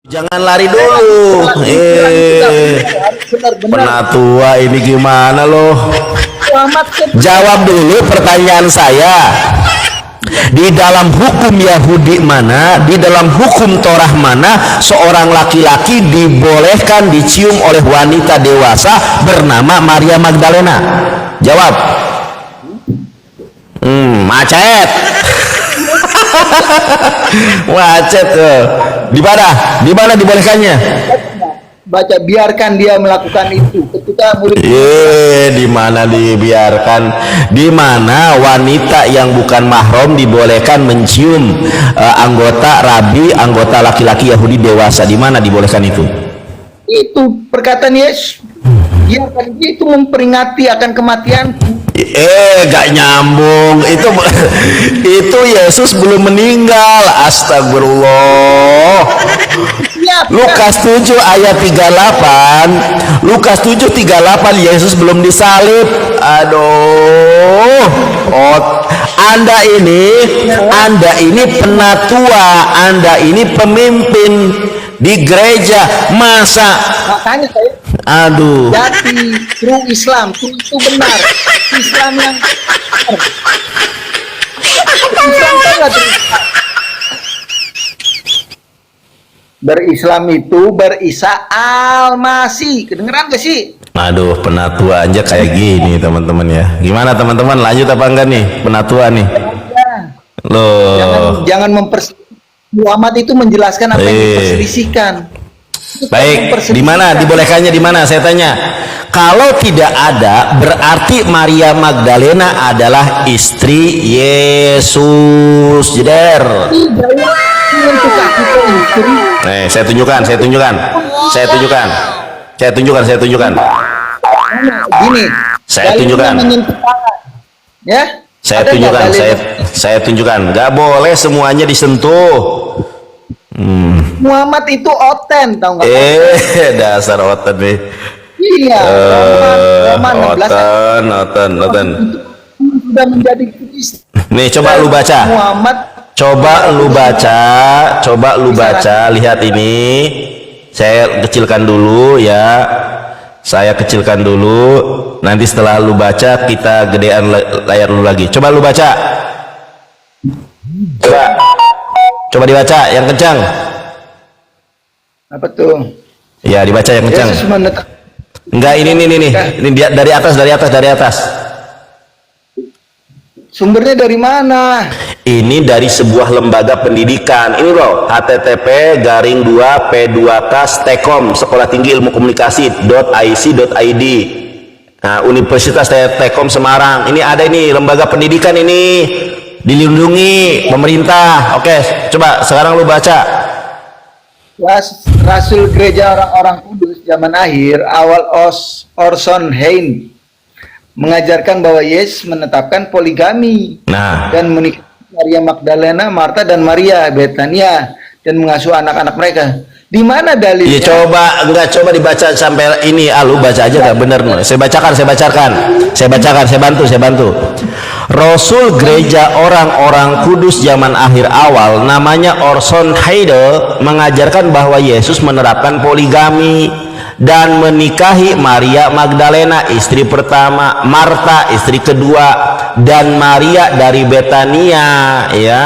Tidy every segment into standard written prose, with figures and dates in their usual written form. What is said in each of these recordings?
Jangan lari dulu. Penatua ini gimana loh? Jawab dulu pertanyaan saya. Di dalam hukum Yahudi mana, di dalam hukum Torah mana seorang laki-laki dibolehkan dicium oleh wanita dewasa bernama Maria Magdalena? Jawab. Macet. Macet tuh. Di mana dibolehkannya? Baca biarkan dia melakukan itu ketika murid. Di mana dibiarkan? Di mana wanita yang bukan mahram dibolehkan mencium anggota rabi, anggota laki-laki Yahudi dewasa? Di mana dibolehkan itu? Itu perkataan Yesus. Biarkan dia, itu memperingati akan kematian. Gak nyambung. Itu Yesus belum meninggal. Astagfirullah. Lukas 7 ayat 38. Lukas 7:38, Yesus belum disalib. Aduh. Anda ini penatua, Anda ini pemimpin di gereja, masa Makanya saya jadi true Islam itu benar. Islam yang Islam berislam itu berisa al-masih. Kedengeran gak sih? Aduh, penatua aja kayak gini teman-teman ya. Gimana teman-teman, lanjut apa enggak nih penatua nih? Loh. Jangan Muhammad itu menjelaskan apa yang diperselisihkan. Baik, di mana dibolehkannya, di mana saya tanya? Kalau tidak ada, berarti Maria Magdalena adalah istri Yesus. Jeder. Saya tunjukkan. Gini. Saya tunjukkan. Ya. Saya tunjukkan. Gak boleh semuanya disentuh. Muhammad itu oten, tahu nggak? Dasar oten nih. Iya. Roman Oten. Sudah menjadi Kristus. Nih, coba lu baca. Muhammad. Coba lu baca. Lihat ini. Saya kecilkan dulu ya. Nanti setelah lu baca kita gedean layar lu lagi. Coba lu baca. Coba dibaca yang kencang. Apa tuh? Ya, dibaca yang kencang. Enggak, ini dari atas. Sumbernya dari mana? Ini dari sebuah lembaga pendidikan. Ini loh, http://p2k-stekom Sekolah Tinggi Ilmu Komunikasi.ic.id. Nah, Universitas Tekom Semarang. Ini ada ini lembaga pendidikan ini, dilindungi pemerintah. Oke, coba sekarang lu baca. Rasul Gereja Orang-orang Kudus zaman akhir awal Orson Hein mengajarkan bahwa Yesus menetapkan poligami dan menikah Maria Magdalena, Marta dan Maria Betania dan mengasuh anak-anak mereka. Di mana dalilnya? Ya, coba dibaca sampai ini. Lu baca aja nggak bener. Saya bantu. Rasul Gereja Orang-orang Kudus zaman akhir awal namanya Orson Heidel mengajarkan bahwa Yesus menerapkan poligami dan menikahi Maria Magdalena istri pertama, Marta istri kedua, dan Maria dari Betania ya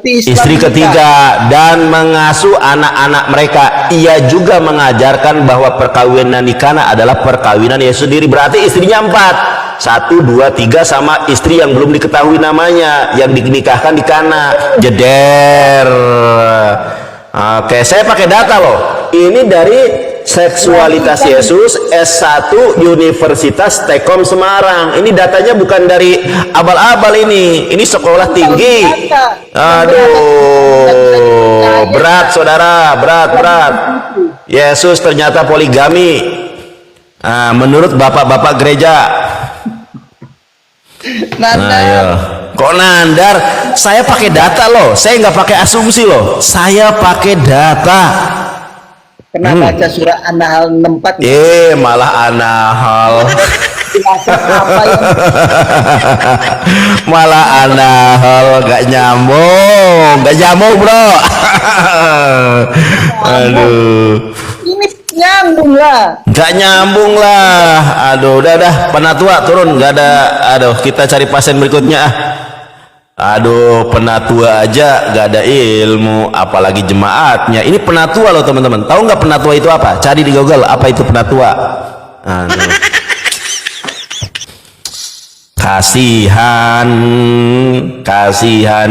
istri ketiga, dan mengasuh anak-anak mereka. Ia juga mengajarkan bahwa perkawinan di Kana adalah perkawinan Yesus sendiri. Berarti istrinya 4, 1, 2, 3 sama istri yang belum diketahui namanya yang dinikahkan di Kana. Jeder. Oke, saya pakai data loh. Ini dari Seksualitas Yesus S1 Universitas Tekom Semarang. Ini datanya bukan dari abal-abal ini sekolah tinggi. Aduh, berat saudara, berat. Yesus ternyata poligami. Menurut bapak-bapak gereja. Kok nandar? Saya pakai data loh. Saya nggak pakai asumsi loh. Saya pakai data. Pernah baca surah An-Nahl 64? Malah An-Nahl. menjelaskan apa yang Malah anahol gak nyambung bro. Aduh, ini nyambung lah. gak nyambung lah. Aduh, udah penatua turun, gak ada. Aduh, kita cari pasien berikutnya. Aduh, penatua aja gak ada ilmu, apalagi jemaatnya. Ini penatua loh teman-teman. Tahu nggak penatua itu apa? Cari di Google apa itu penatua. Aduh. Kasihan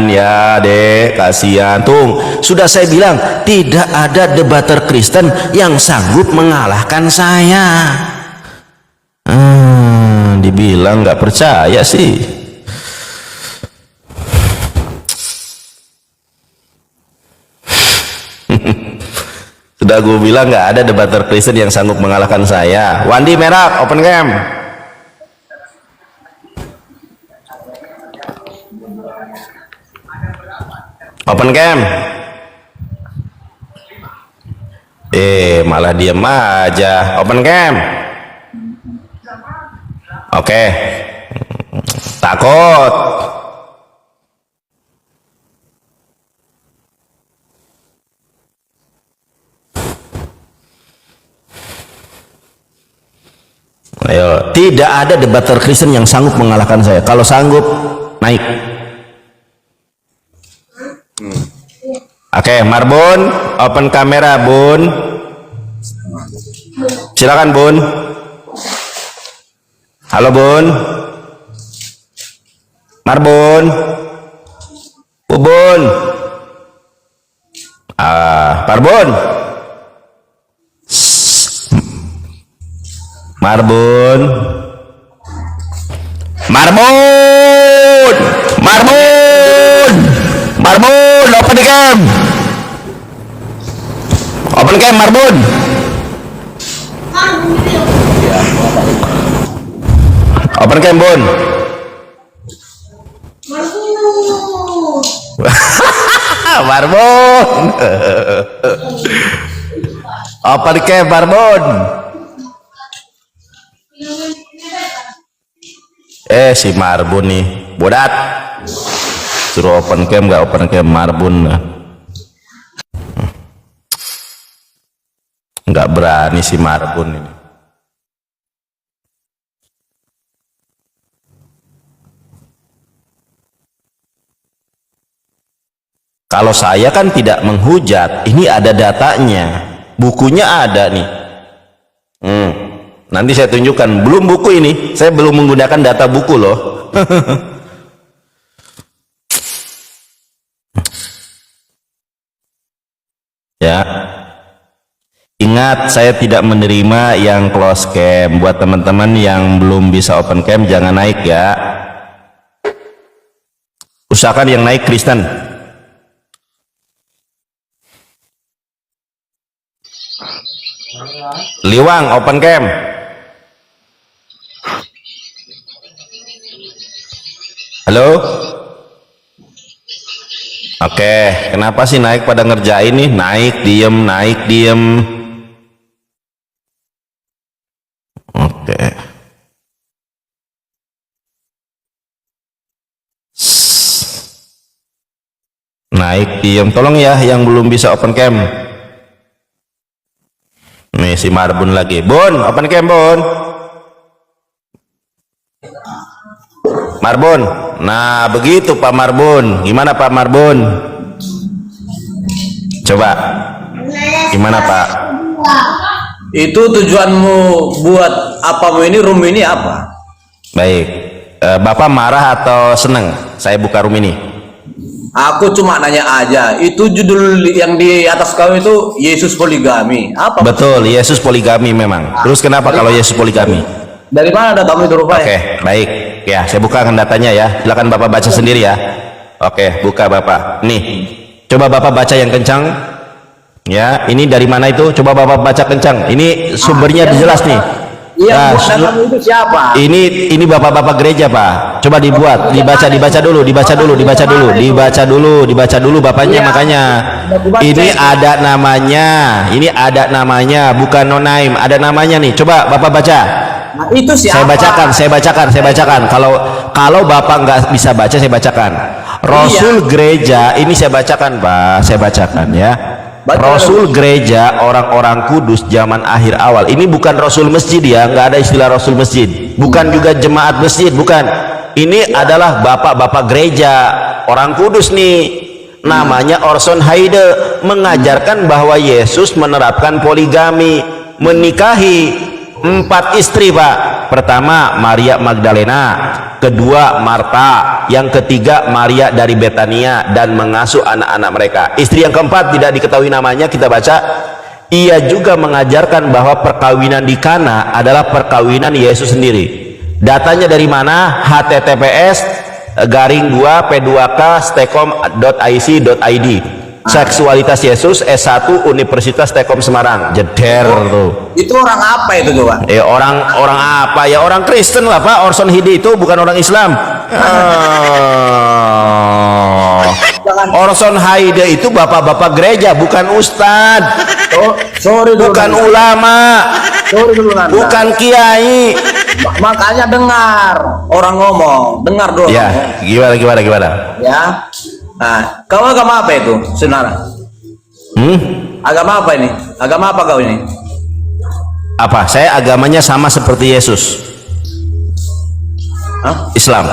ya dek, kasihan. Tung, sudah saya bilang tidak ada debater Kristen yang sanggup mengalahkan saya. Dibilang nggak percaya sih. Sudah gue bilang nggak ada debater Kristen yang sanggup mengalahkan saya. Wandi Merak, open cam. Open cam. Malah diem aja. Open cam. Oke. Takut. Ayo, tidak ada debater Kristen yang sanggup mengalahkan saya. Kalau sanggup, naik. Oke, Marbun, open kamera, Bun. Silakan, Bun. Halo, Bun. Marbun. Bun. Marbun. Marbun. Open cam. Open cam, Marbun. Open cam, Bun. Marbun. Open cam, Marbun. Si Marbun nih bodat, suruh open cam nggak open cam. Marbun nggak berani si Marbun ini. Kalau saya kan tidak menghujat, ini ada datanya, bukunya ada nih. Nanti saya tunjukkan. Belum buku ini, saya belum menggunakan data buku loh. Ya, ingat saya tidak menerima yang close cam. Buat teman-teman yang belum bisa open cam, jangan naik ya. Usahakan yang naik Kristen. Liwang open cam. Halo. Oke, kenapa sih naik pada ngerjain nih? Naik diem. Oke. Naik diem. Tolong ya yang belum bisa open cam. Nih si Marbun lagi. Bun, open cam, Bun. Marbun. Nah, begitu Pak Marbun. Gimana Pak Marbun? Coba. Gimana Pak? Itu tujuanmu buat apamu ini, room ini apa? Baik. Bapak marah atau seneng saya buka room ini? Aku cuma nanya aja. Itu judul yang di atas kau itu Yesus poligami. Apa? Betul, Yesus poligami memang. Terus kenapa kalau Yesus poligami? Dari mana datamu itu rupanya? Oke, baik. Ya, saya bukakan datanya ya. Silakan Bapak baca sendiri ya. Oke, buka Bapak. Nih, coba Bapak baca yang kencang. Ya, ini dari mana itu? Coba Bapak baca kencang. Ini sumbernya jelas nih. Iya, Nah, datamu itu siapa? ini bapak-bapak gereja Pak. Coba dibuat, dibaca dulu bapaknya. Iya, Makanya ini ada namanya, bukan no name, ada namanya nih. Coba Bapak baca. Nah, itu siapa? Saya bacakan. Kalau Bapak nggak bisa baca, saya bacakan. Rasul gereja ini saya bacakan, Pak. Saya bacakan ya. Rasul gereja orang-orang kudus zaman akhir awal. Ini bukan Rasul masjid ya, nggak ada istilah Rasul masjid. Bukan juga jemaat masjid, bukan. Ini adalah bapak-bapak gereja orang kudus nih. Namanya Orson Hyde, mengajarkan bahwa Yesus menerapkan poligami, menikahi 4 istri, Pak. Pertama Maria Magdalena, kedua Marta, yang ketiga Maria dari Betania, dan mengasuh anak-anak mereka. Istri yang keempat tidak diketahui namanya, kita baca. Ia juga mengajarkan bahwa perkawinan di Kana adalah perkawinan Yesus sendiri. Datanya dari mana? https://p2k.stekom.ic.id. Seksualitas Yesus S1 Universitas Stekom Semarang. Jeder tuh. Itu orang apa itu coba? Orang apa ya? Orang Kristen lah, Pak. Orson Hyde itu bukan orang Islam. Orson Hyde itu bapak-bapak gereja, bukan ustad. Sorry dulu, bukan ulama. Sorry dulu, bukan kiai. Makanya dengar orang ngomong, dengar dulu. Ya, gimana? Ya. Nah, kau agama apa itu, saudara? Agama apa ini? Agama apa kau ini? Apa? Saya agamanya sama seperti Yesus. Hah? Islam.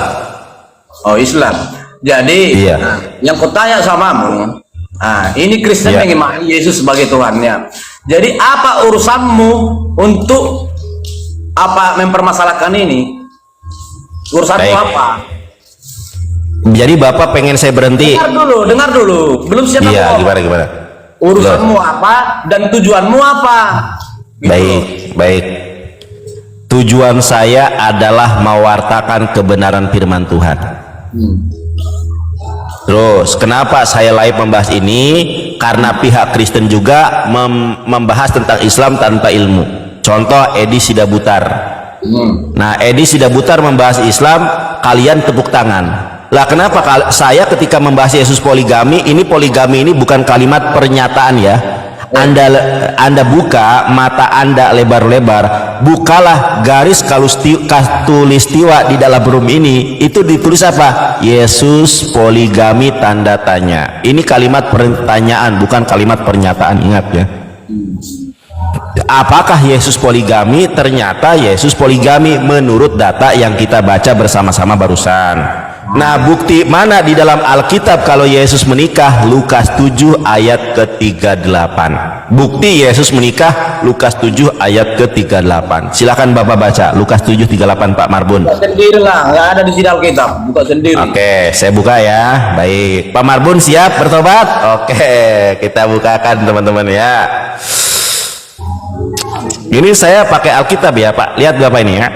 Oh, Islam. Jadi, iya. Yang kutanya samamu, ini Kristen yang imani Yesus sebagai Tuhannya. Jadi, apa urusanmu untuk mempermasalahkan ini? Urusanmu apa? Jadi Bapak pengen saya berhenti? Dengar dulu. Belum siap. Iya, gimana? Urusanmu apa dan tujuanmu apa? Gitu. Baik. Tujuan saya adalah mewartakan kebenaran firman Tuhan. Terus, kenapa saya live membahas ini? Karena pihak Kristen juga membahas tentang Islam tanpa ilmu. Contoh Edi Sidabutar. Nah, Edi Sidabutar membahas Islam, kalian tepuk tangan. Lah kenapa saya ketika membahas Yesus poligami ini bukan kalimat pernyataan ya. Anda buka mata Anda lebar-lebar, bukalah garis katulistiwa di dalam room ini, itu ditulis apa? Yesus poligami tanda tanya. Ini kalimat pertanyaan, bukan kalimat pernyataan, ingat ya. Apakah Yesus poligami? Ternyata Yesus poligami menurut data yang kita baca bersama-sama barusan. Nah, bukti mana di dalam Alkitab kalau Yesus menikah? Lukas 7 ayat ke-38. Bukti Yesus menikah Lukas 7 ayat ke-38. Silakan Bapak baca Lukas 7:38, Pak Marbun. Buka sendiri lah, nggak ada di sini Alkitab. Buka sendiri. Oke, saya buka ya. Baik, Pak Marbun siap bertobat? Oke, kita bukakan teman-teman ya. Ini saya pakai Alkitab ya, Pak. Lihat Bapak ini ya.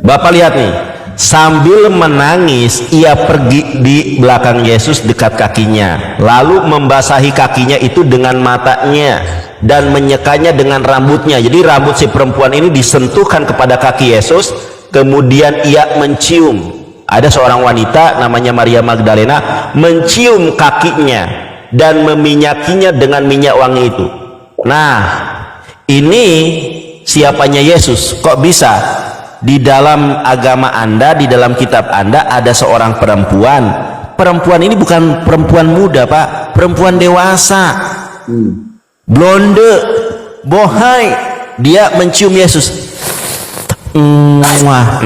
Bapak lihat nih. Sambil menangis, ia pergi di belakang Yesus dekat kakinya, lalu membasahi kakinya itu dengan matanya dan menyekanya dengan rambutnya. Jadi rambut si perempuan ini disentuhkan kepada kaki Yesus, kemudian ia mencium. Ada seorang wanita namanya Maria Magdalena mencium kakinya dan meminyakinya dengan minyak wangi itu. Nah, ini siapanya Yesus? Kok bisa? Di dalam agama Anda, di dalam kitab Anda ada seorang perempuan. Perempuan ini bukan perempuan muda, Pak. Perempuan dewasa. Blonde, bohai. Dia mencium Yesus.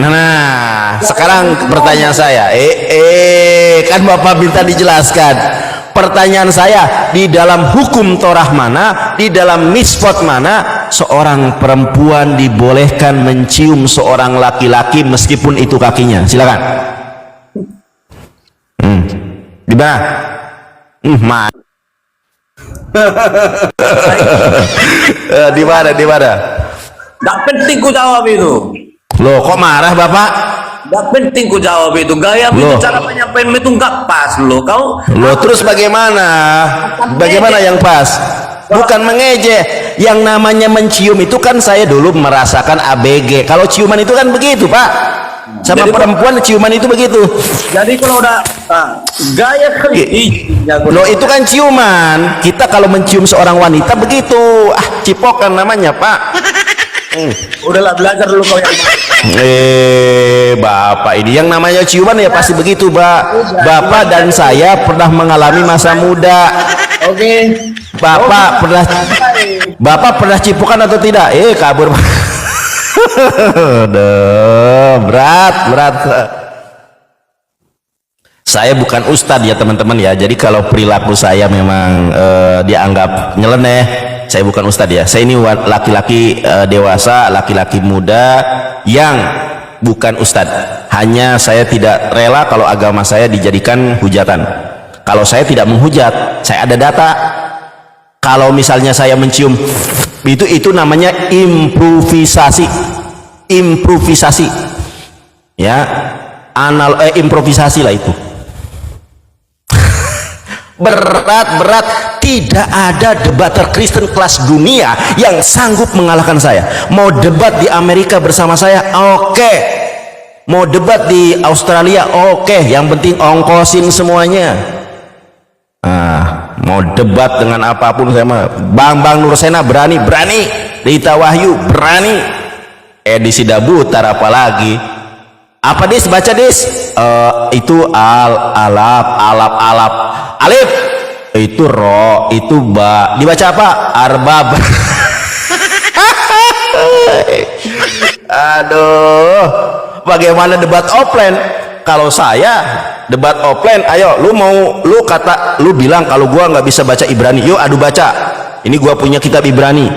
Nah, sekarang pertanyaan saya. Kan Bapak minta dijelaskan. Pertanyaan saya, di dalam hukum Torah mana, di dalam mitzvot mana seorang perempuan dibolehkan mencium seorang laki-laki meskipun itu kakinya? Silakan. Di mana? Di mana? Nggak penting ku jawab itu. Loh, kok marah Bapak? Nggak penting ku jawab itu. Gaya itu, cara penyampaian itu nggak pas loh. Kau loh, terus bagaimana? Bagaimana yang pas? Bukan mengejek. Yang namanya mencium itu kan saya dulu merasakan ABG. Kalau ciuman itu kan begitu, Pak. Sama jadi, perempuan ciuman itu begitu. Jadi kalau udah gaya loh, itu kan ciuman. Kita kalau mencium seorang wanita begitu. Cipokan namanya, Pak. Udahlah belajar dulu kau yang Bapak ini yang namanya ciuman ya pasti begitu, Bapak dan saya pernah mengalami masa muda. Oke. Bapak pernah cipukan atau tidak? Kabur. Aduh, berat. Saya bukan ustadz ya teman-teman ya. Jadi kalau perilaku saya memang dianggap nyeleneh, saya bukan ustadz ya. Saya ini laki-laki dewasa, laki-laki muda yang bukan ustadz. Hanya saya tidak rela kalau agama saya dijadikan hujatan. Kalau saya tidak menghujat, saya ada data. Kalau misalnya saya mencium, itu namanya improvisasi. Ya, improvisasi lah itu. Berat. Tidak ada debater Kristen kelas dunia yang sanggup mengalahkan saya. Mau debat di Amerika bersama saya, oke. Mau debat di Australia, oke. Yang penting ongkosin semuanya. Mau debat dengan apapun saya mah. Bang Nursena berani. Rita Wahyu berani. Edi Sidabutar apalagi. Apa Dis? Baca Dis. Itu alap. Alif. Itu ro. Itu ba. Dibaca apa? Arbab. Aduh. Bagaimana debat offline? Kalau saya debat offline, ayo lu bilang kalau gua nggak bisa baca Ibrani, yuk adu baca. Ini gua punya kitab Ibrani.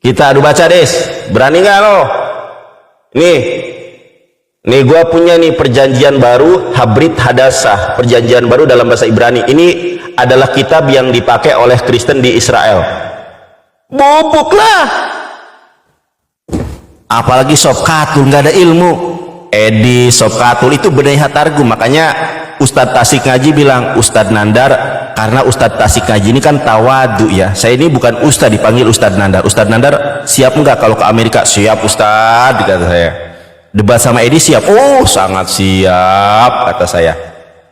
Kita adu baca Des, berani nggak lo? Nih gua punya nih perjanjian baru, Habrit Hadassah, perjanjian baru dalam bahasa Ibrani. Ini adalah kitab yang dipakai oleh Kristen di Israel. Boboklah. Apalagi Sopkatul, nggak ada ilmu. Edi Sopkatul itu benih Targum. Makanya Ustadz Tasik Ngaji bilang, Ustadz Nandar, karena Ustadz Tasik Ngaji ini kan tawadu ya. Saya ini bukan Ustadz, dipanggil Ustadz Nandar. Ustadz Nandar siap nggak kalau ke Amerika? Siap Ustadz, kata saya. Debat sama Edi siap? Oh sangat siap, kata saya.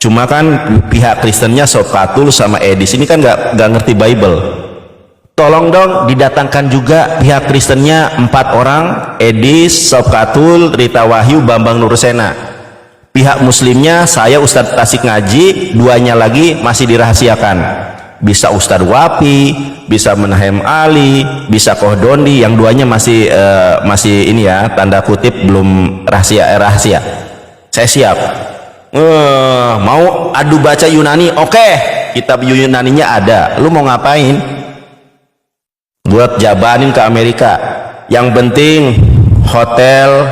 Cuma kan pihak Kristennya Sopkatul sama Edi ini kan nggak ngerti Bible. Tolong dong didatangkan juga pihak Kristennya 4 orang, Edi, Sopkatul, Rita Wahyu, Bambang Nursena. Pihak Muslimnya saya Ustadz Tasik Ngaji, 2-nya lagi masih dirahasiakan. Bisa Ustadz Wapi, bisa Menahem Ali, bisa Kohdondi, yang 2-nya masih ini ya, tanda kutip belum rahasia. Saya siap. Mau adu baca Yunani? Oke, kitab Yunaninya ada. Lu mau ngapain? Buat jabanin ke Amerika. Yang penting hotel,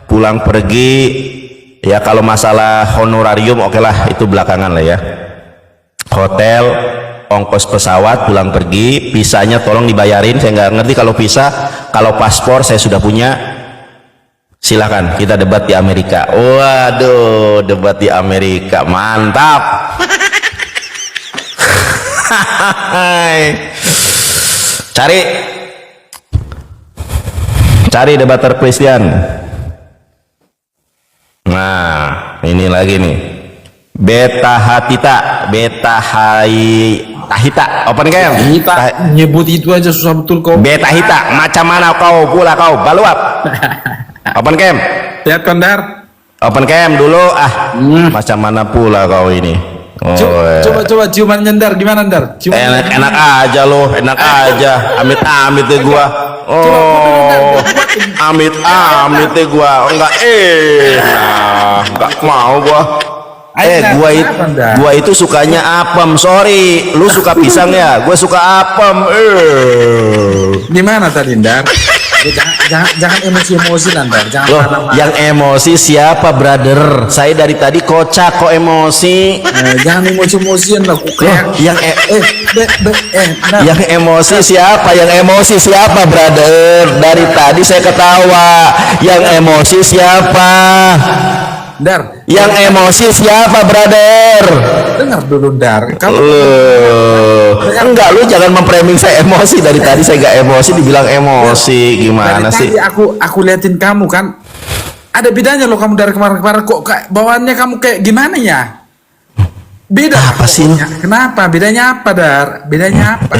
pulang pergi ya. Kalau masalah honorarium oke lah, itu belakangan lah ya. Hotel, ongkos pesawat, pulang pergi, visanya tolong dibayarin. Saya nggak ngerti kalau visa. Kalau paspor saya sudah punya. Silakan kita debat di Amerika. Waduh, debat di Amerika mantap. Cari debater Kristen. Nah, ini lagi nih. Tahita, open cam. Nyebut itu aja susah betul kau. Tahita, macam mana kau pula kau? Baluap. Open cam. Lihat Kondar. Open cam dulu. Macam mana pula kau ini? Coba ciuman Ndar gimana Ndar? Enak aja loh, enak aja. Amit-amit deh gua. Amit-amit deh gua. Enggak enggak mau gua. Gua itu sukanya apem. Sorry, lu suka pisang ya? Gua suka apem. Gimana tadi Ndar? Jangan emosi Ndar. Loh, yang emosi siapa brother? Saya dari tadi kocak kok emosi. Jangan emosi-emosian lah. Yang emosi siapa? Yang emosi siapa brother? Dari tadi saya ketawa. Yang emosi siapa? Ndar, yang emosi siapa brother? Dengar dulu Ndar. Kalau enggak, lu jangan memframing saya emosi. Dari tadi saya gak emosi, dibilang emosi. Gimana dari sih? Tadi aku liatin kamu kan. Ada bedanya loh kamu dari kemarin-kemarin, kok bawaannya kamu kayak gimana ya? Beda apa sih? Kenapa? Bedanya apa Dar? Bedanya apa?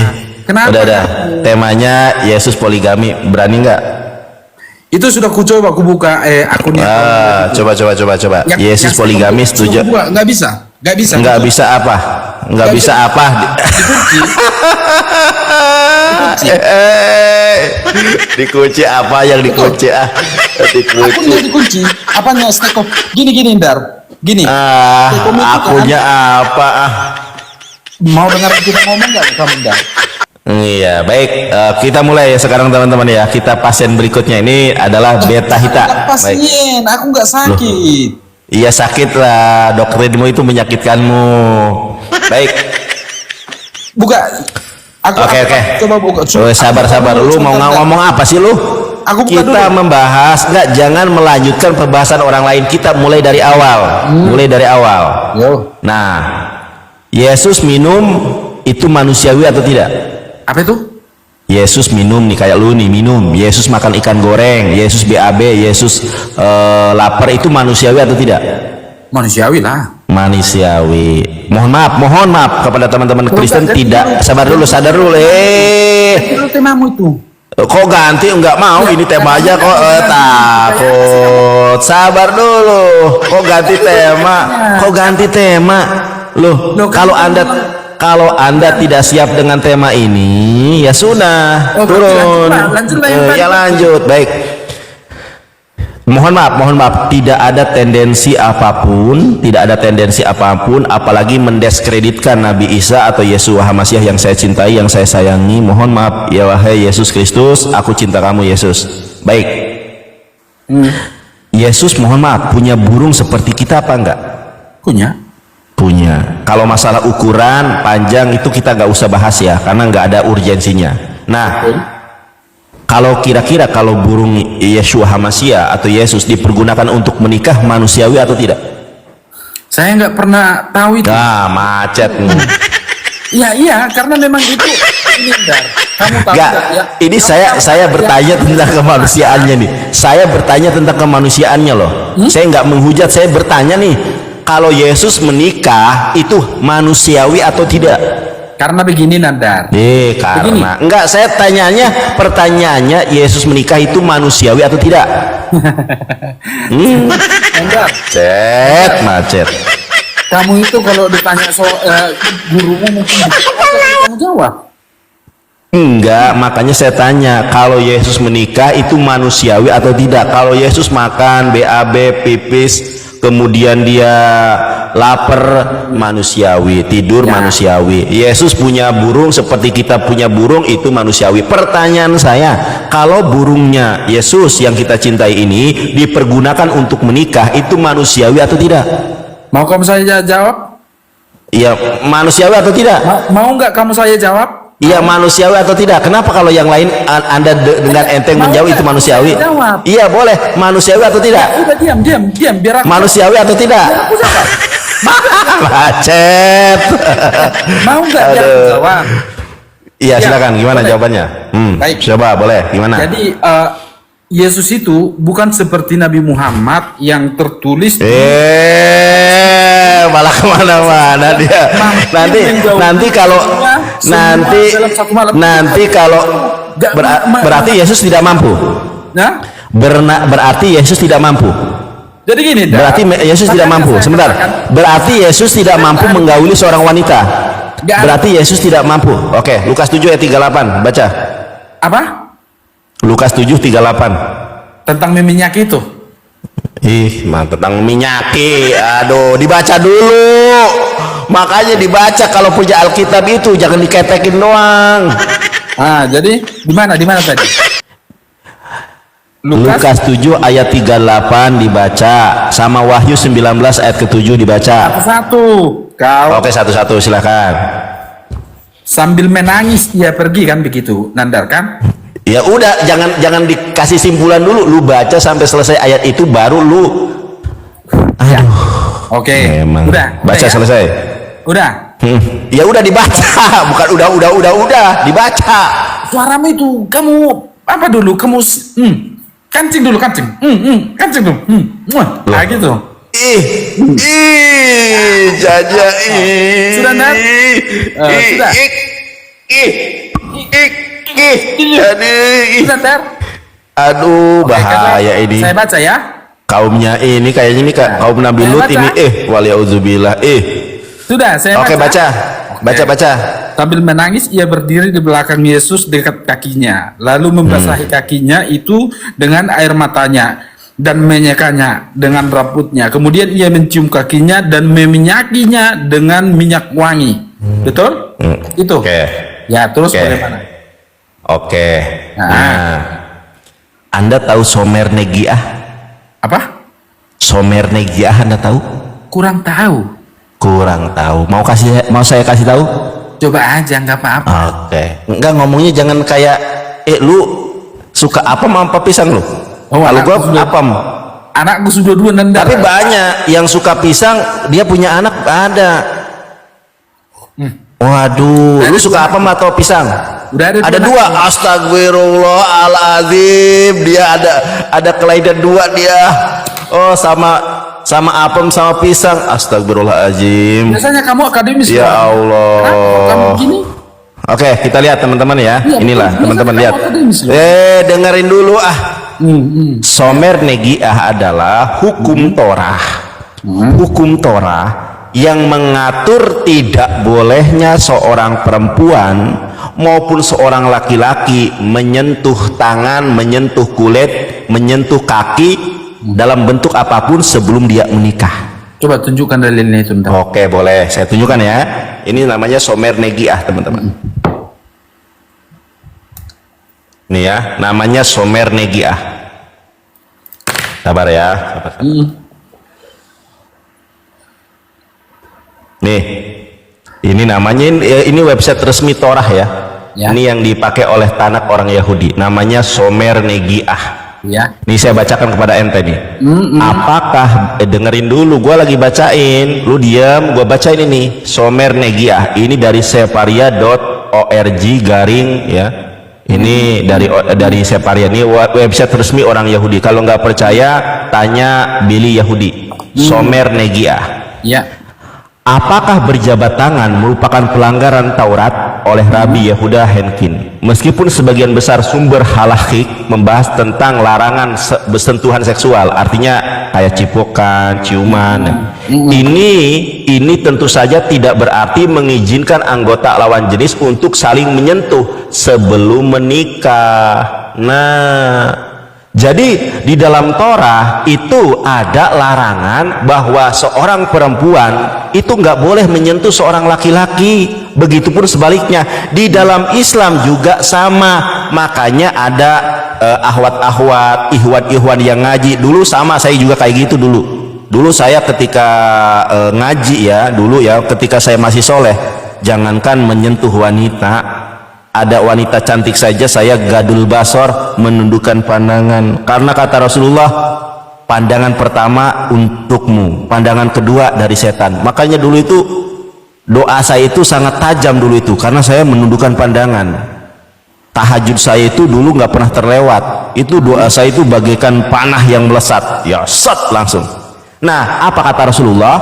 Kenapa? Udah. Temanya Yesus poligami. Berani nggak? Itu sudah kucoba, aku buka akunnya. Coba. Yesus poligami setuju? Nggak bisa. Nggak bisa apa? Nggak bisa apa? Dikunci apa yang dikunci Akunnya dikunci. Apanya Steko? Gini Dar. Gini. Akunnya apa? Mau dengar kita ngomong nggak kamu Dar? Iya, baik. Kita mulai ya sekarang teman-teman ya. Kita pasien berikutnya ini adalah beta hita. Pasien, aku nggak sakit. Iya sakit lah, doktrinmu itu menyakitkanmu. Baik. Buka. Oke. Coba buka. Sabar. Lu mau ngomong apa sih lu? Kita membahas, jangan melanjutkan pembahasan orang lain. Kita mulai dari awal. Yo. Nah, Yesus minum itu manusiawi atau tidak? Apa itu? Yesus minum nih, kayak lu nih minum. Yesus makan ikan goreng, Yesus BAB, Yesus lapar, itu manusiawi atau tidak? Manusiawi lah. Manusiawi. Mohon maaf kepada teman-teman Kristen tidak. Sadar dulu. Itu temamu itu. Kok ganti? Enggak mau, ini tema aja kok. Takut. Sabar dulu. Kok ganti tema? Loh, kalau anda tidak siap dengan tema ini, ya sudah, turun. Lanjut. Baik. Mohon maaf, tidak ada tendensi apapun, apalagi mendiskreditkan Nabi Isa atau Yeshua HaMasyiah yang saya cintai, yang saya sayangi. Mohon maaf, ya wahai Yesus Kristus, aku cinta kamu Yesus. Baik. Yesus, mohon maaf, punya burung seperti kita apa enggak? Punya. Kalau masalah ukuran panjang itu kita nggak usah bahas ya, karena nggak ada urgensinya. Nah, kalau kira-kira kalau burung Yeshua HaMasyiah atau Yesus dipergunakan untuk menikah, manusiawi atau tidak? Saya nggak pernah tahu itu. Nah, macetmu. Iya, karena memang itu ini Dar. Kamu tahu nggak? Ya? Ini saya bertanya tentang kemanusiaannya nih. Saya bertanya tentang kemanusiaannya loh. Saya nggak menghujat, saya bertanya nih. Kalau Yesus menikah itu manusiawi atau tidak? Karena begini Nandar. Karena enggak, saya pertanyaannya Yesus menikah itu manusiawi atau tidak? Nandar. Macet. Kamu itu kalau ditanya soal gurumu mungkin kamu jawab. Enggak, makanya saya tanya, kalau Yesus menikah itu manusiawi atau tidak? Kalau Yesus makan, BAB, pipis, kemudian dia lapar, manusiawi. Tidur, manusiawi. Yesus punya burung seperti kita punya burung, itu manusiawi. Pertanyaan saya, kalau burungnya Yesus yang kita cintai ini dipergunakan untuk menikah, itu manusiawi atau tidak? Mau kamu saya jawab? Iya, manusiawi atau tidak? Mau nggak kamu saya jawab? Iya, manusiawi atau tidak? Kenapa kalau yang lain Anda dengan enteng menjawab itu manusiawi? Iya, boleh. Manusiawi atau tidak? Udah diam biar aku. Manusiawi atau tidak? Biar aku jawab. Macet. Mau nggak biar aku jawab? Iya, silakan. Gimana jawabannya? Baik. Coba, boleh. Gimana? Jadi Yesus itu bukan seperti Nabi Muhammad yang tertulis malah kemana-mana dia. Nanti kalau berarti Yesus tidak mampu. Nah? Berarti Yesus tidak mampu. Jadi gini, berarti Yesus tidak mampu. Sebentar. Berarti Yesus tidak mampu menggauli seorang wanita. Berarti Yesus tidak mampu. Oke, Lukas 7 ayat 38, baca. Apa? Lukas 7:38. Tentang meminyaki itu. Tentang minyaki. Aduh, dibaca dulu. Makanya dibaca kalau punya Alkitab itu, jangan diketekin doang. Jadi di mana tadi? Lukas 7 ayat 38 dibaca, sama Wahyu 19 ayat ke-7 dibaca. Satu-satu. Oke, satu-satu, silakan. Sambil menangis dia pergi kan begitu, Nandar kan? Ya udah, jangan dikasih simpulan dulu, lu baca sampai selesai ayat itu baru lu. Aduh. Oke. Memang. Udah Baca ya? selesai. Udah. Ya udah dibaca, bukan udah dibaca. Suaramu itu kamu apa dulu? Kamu kancing dulu. Kancing dulu. Nah gitu. Jaja. Sudah, Nat? Sudah. Aduh, Sebentar. aduh, bahaya ini. Saya baca ya. Kaumnya ini kayaknya ini kaum Nabi Saya Lut baca. ini. Waliauzubillah. Sudah, saya Oke, baca. Baca. Sambil menangis, ia berdiri di belakang Yesus dekat kakinya, lalu membasahi kakinya itu dengan air matanya dan menyekanya dengan rambutnya. Kemudian ia mencium kakinya dan meminyakinya dengan minyak wangi. Betul? Itu. Oke. Ya, terus Oke. bagaimana? Oke. Nah. Nah, Anda tahu Somer Negiah? Apa? Somer Negiah Anda tahu? Kurang tahu. Kurang tahu. Mau saya kasih tahu? Coba aja, nggak apa-apa. Oke. Enggak, ngomongnya jangan kayak lu suka apa sama pisang lu? Oh, Kalau anakku gua sudah- apam. Anakku sudah 2 nendang. Tapi banyak yang suka pisang, dia punya anak ada. Waduh, lu suka apa atau pisang? Udah ada Ada 2. Astagfirullahaladzim. Dia ada kelainan 2 dia. Oh, sama apem sama pisang. Astagfirullahaladzim. Biasanya kamu akademis. Ya Kenapa Allah. kamu gini? Oke, kita lihat teman-teman ya. Iya, Inilah betul. teman-teman Biasanya lihat. kamu akademis loh. Dengerin dulu ah. Somer Negiah adalah hukum Torah. Hukum Torah yang mengatur tidak bolehnya seorang perempuan maupun seorang laki-laki menyentuh tangan, menyentuh kulit, menyentuh kaki dalam bentuk apapun sebelum dia menikah. Coba tunjukkan dalilnya itu. Bentar. Oke, boleh. Saya tunjukkan ya. Ini namanya Somer Negiah, teman-teman. Ini ya, namanya Somer Negiah. Sabar ya. Sabar. Nih, ini namanya ini website resmi Torah ya. Ya. Ini yang dipakai oleh Tanak orang Yahudi. Namanya Somer Negiah. Ya. Nih saya bacakan kepada ente nih. Apakah dengerin dulu, gua lagi bacain, lu diam, gua bacain ini. Somer Negiah. Ini dari separia.org garing ya. Ini dari Separia, ini website resmi orang Yahudi. Kalau nggak percaya, tanya Billy Yahudi. Somer Negiah. Ya. Apakah berjabat tangan merupakan pelanggaran Taurat oleh Rabbi Yehuda Henkin? Meskipun sebagian besar sumber halakhic membahas tentang larangan bersentuhan seksual, artinya kayak cipokan, ciuman. Ini tentu saja tidak berarti mengizinkan anggota lawan jenis untuk saling menyentuh sebelum menikah. Nah, jadi di dalam Torah itu ada larangan bahwa seorang perempuan itu nggak boleh menyentuh seorang laki-laki. Begitupun sebaliknya di dalam Islam juga sama. Makanya ada ahwat-ahwat, ihwan-ihwan yang ngaji. Dulu sama, saya juga kayak gitu dulu. Dulu saya ketika ngaji ya, dulu ya ketika saya masih soleh, jangankan menyentuh wanita, ada wanita cantik saja saya gadul basor, menundukkan pandangan, karena kata Rasulullah, pandangan pertama untukmu, pandangan kedua dari setan. Makanya dulu itu doa saya itu sangat tajam dulu itu, karena saya menundukkan pandangan. Tahajud saya itu dulu nggak pernah terlewat. Itu doa saya itu bagaikan panah yang melesat, ya set langsung. Nah, apa kata Rasulullah?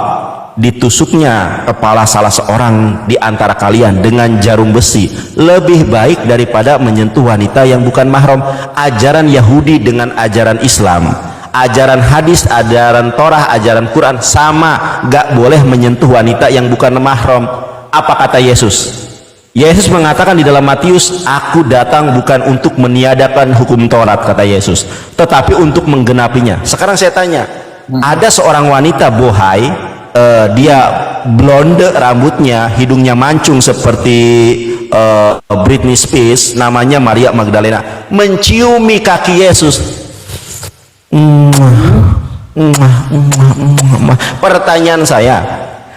Ditusuknya kepala salah seorang di antara kalian dengan jarum besi lebih baik daripada menyentuh wanita yang bukan mahram. Ajaran Yahudi dengan ajaran Islam, ajaran hadis, ajaran Torah, ajaran Quran sama, gak boleh menyentuh wanita yang bukan mahram. Apa kata Yesus? Yesus mengatakan di dalam Matius, aku datang bukan untuk meniadakan hukum Taurat, kata Yesus, tetapi untuk menggenapinya. Sekarang saya tanya, ada seorang wanita bohai, dia blonde rambutnya, hidungnya mancung seperti Britney Spears, namanya Maria Magdalena, menciumi kaki Yesus. Pertanyaan saya,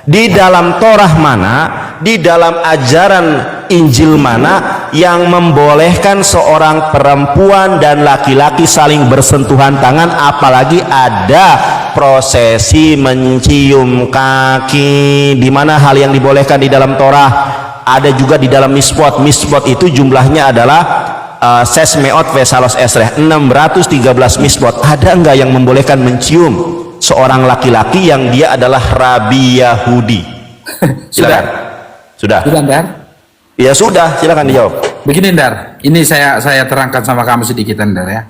di dalam Torah mana, di dalam ajaran Injil mana yang membolehkan seorang perempuan dan laki-laki saling bersentuhan tangan, apalagi ada prosesi mencium kaki? Di mana hal yang dibolehkan di dalam Torah? Ada juga di dalam Misbot. Misbot itu jumlahnya adalah Sesmeot Vesalos Esreh, 613 Misbot. Ada enggak yang membolehkan mencium seorang laki-laki yang dia adalah Rabi Yahudi? Silakan. Sudah. Sudah, Ndar? Ya sudah, silakan dijawab. Begini Ndar, ini saya terangkan sama kamu sedikit Ndar ya.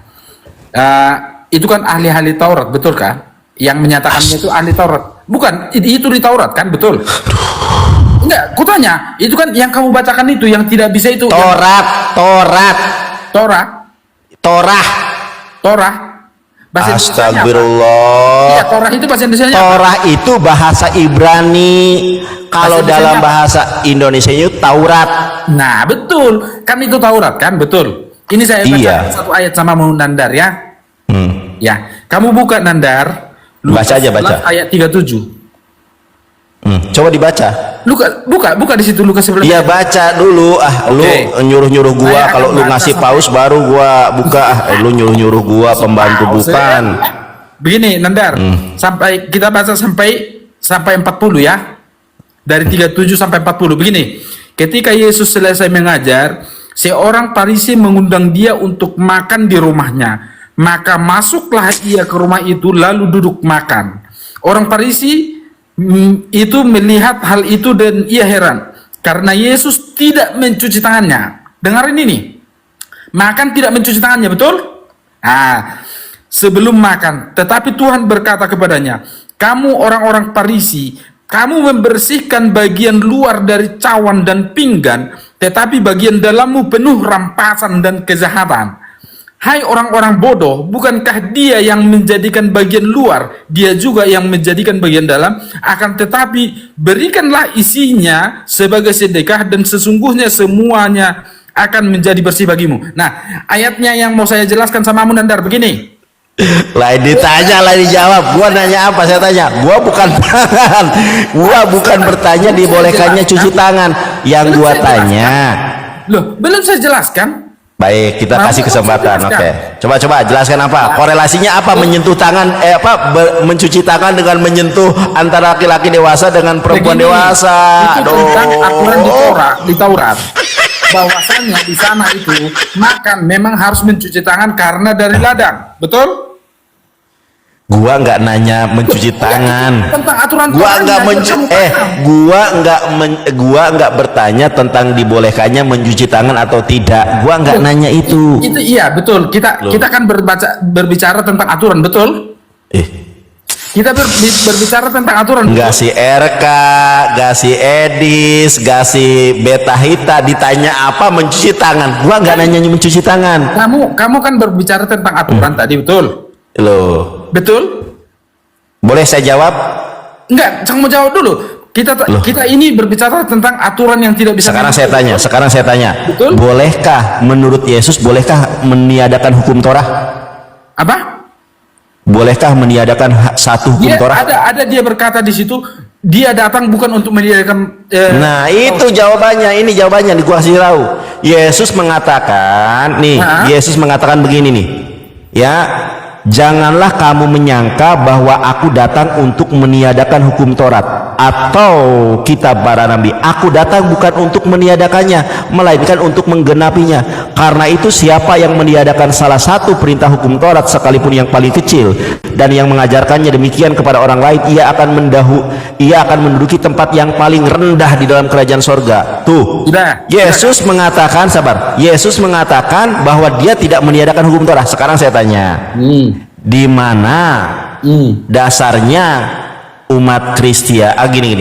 Itu kan ahli-ahli Taurat, betul kan? Yang menyatakannya itu ahli Taurat. Bukan, itu di Taurat kan, betul? Enggak, kutanya, itu kan yang kamu bacakan itu, yang tidak bisa itu. Torah. Bahasa Astagfirullah. Iya, Torah itu bahasa Indonesia. Torah itu bahasa Ibrani. Kalau dalam bahasa Indonesia itu Taurat. Nah, betul. Kan itu Taurat kan, betul. Ini saya baca satu ayat sama Nandar ya. Ya, kamu buka Nandar. Baca aja, baca. Ayat 37. Coba dibaca. Buka di situ Lukas 11. Iya, baca dulu. Lu nyuruh-nyuruh gua, kalau lu ngasih paus baru gua buka. Lu nyuruh-nyuruh gua, pembantu bukan. Begini Nandar, sampai kita baca sampai 40 ya. Dari 37 sampai 40. Begini. Ketika Yesus selesai mengajar, seorang Farisi mengundang dia untuk makan di rumahnya. Maka masuklah ia ke rumah itu lalu duduk makan. Orang Farisi itu melihat hal itu dan ia heran karena Yesus tidak mencuci tangannya. Dengarin ini, makan tidak mencuci tangannya, betul? Sebelum makan, tetapi Tuhan berkata kepadanya, kamu orang-orang Farisi, kamu membersihkan bagian luar dari cawan dan pinggan, tetapi bagian dalammu penuh rampasan dan kejahatan. Hai orang-orang bodoh, bukankah dia yang menjadikan bagian luar, dia juga yang menjadikan bagian dalam? Akan tetapi berikanlah isinya sebagai sedekah dan sesungguhnya semuanya akan menjadi bersih bagimu. Nah, ayatnya yang mau saya jelaskan sama Nandar begini. Lain ditanya, lain dijawab. Gua nanya apa? Saya tanya. Gua bukan tangan. Gua bukan bertanya dibolehkannya cuci tangan. Yang gua tanya. Loh, belum saya jelaskan. Baik, kita kasih kesempatan. Oke. Coba jelaskan apa? Korelasinya apa menyentuh tangan mencuci tangan dengan menyentuh antara laki-laki dewasa dengan perempuan dewasa? Itu tentang aturan di Taurat. Bahwasannya di sana itu makan memang harus mencuci tangan karena dari ladang. Betul? Gua nggak nanya mencuci tangan. Tentang aturan gua nggak bertanya tentang dibolehkannya mencuci tangan atau tidak. Gua nggak nanya itu. Itu iya, betul. Kita kan berbicara tentang aturan, betul? Kita berbicara tentang aturan. Nggak si RK, nggak si Edis, nggak si Beta Hita ditanya apa mencuci tangan. Gua nggak nanya mencuci tangan. Kamu kan berbicara tentang aturan tadi, betul? Loh. Betul? Boleh saya jawab? Enggak, jangan mau jawab dulu. Kita ini berbicara tentang aturan yang tidak bisa. Sekarang saya tanya. Betul? Bolehkah menurut Yesus meniadakan hukum Torah? Apa? Bolehkah meniadakan satu hukum Torah? Ada dia berkata di situ, dia datang bukan untuk meniadakan. Nah, itu jawabannya. Ini jawabannya. Gua kasih tahu. Yesus mengatakan begini nih. Ya. Janganlah kamu menyangka bahwa aku datang untuk meniadakan hukum Taurat atau kitab para nabi. Aku datang bukan untuk meniadakannya, melainkan untuk menggenapinya. Karena itu siapa yang meniadakan salah satu perintah hukum Taurat sekalipun yang paling kecil dan yang mengajarkannya demikian kepada orang lain, ia akan menduduki tempat yang paling rendah di dalam kerajaan sorga. Tuh, Yesus mengatakan, Yesus mengatakan bahwa dia tidak meniadakan hukum Taurat. Sekarang saya tanya, di mana dasarnya umat Kristiani gini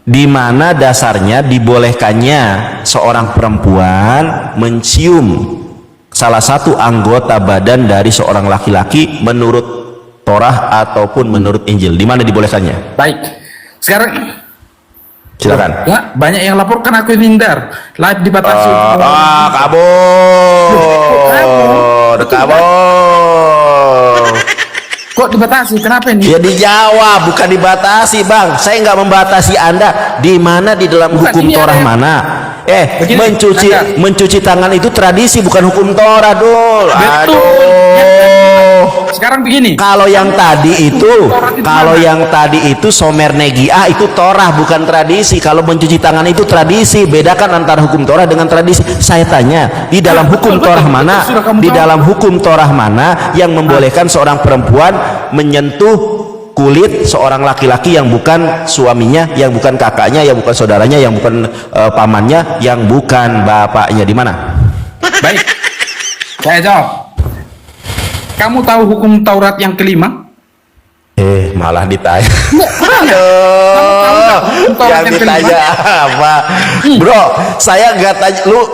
di mana dasarnya dibolehkannya seorang perempuan mencium salah satu anggota badan dari seorang laki-laki menurut Torah ataupun menurut Injil? Di mana dibolehkannya? Baik, sekarang silakan. Ya, banyak yang laporkan aku Nindar live dibatasi. Kabur. Kok dibatasi? Kenapa ini? Ya dijawab, bukan dibatasi, Bang. Saya nggak membatasi Anda. Di mana di dalam hukum Torah mana? Mencuci tangan itu tradisi, bukan hukum Torah, Dul. Sekarang begini. Kalau yang tadi itu somer negia itu Torah, bukan tradisi. Kalau mencuci tangan itu tradisi. Bedakan antara hukum Torah dengan tradisi. Saya tanya, di dalam hukum Torah mana? Di dalam hukum Torah mana yang membolehkan seorang perempuan menyentuh kulit seorang laki-laki yang bukan suaminya, yang bukan kakaknya, yang bukan saudaranya, yang bukan pamannya, yang bukan bapaknya. Di mana? Baik, saya jawab. Kamu tahu hukum Taurat yang kelima? Malah ditanya. Aduh, Yang ditanya apa? Bro, saya nggak tanya lu.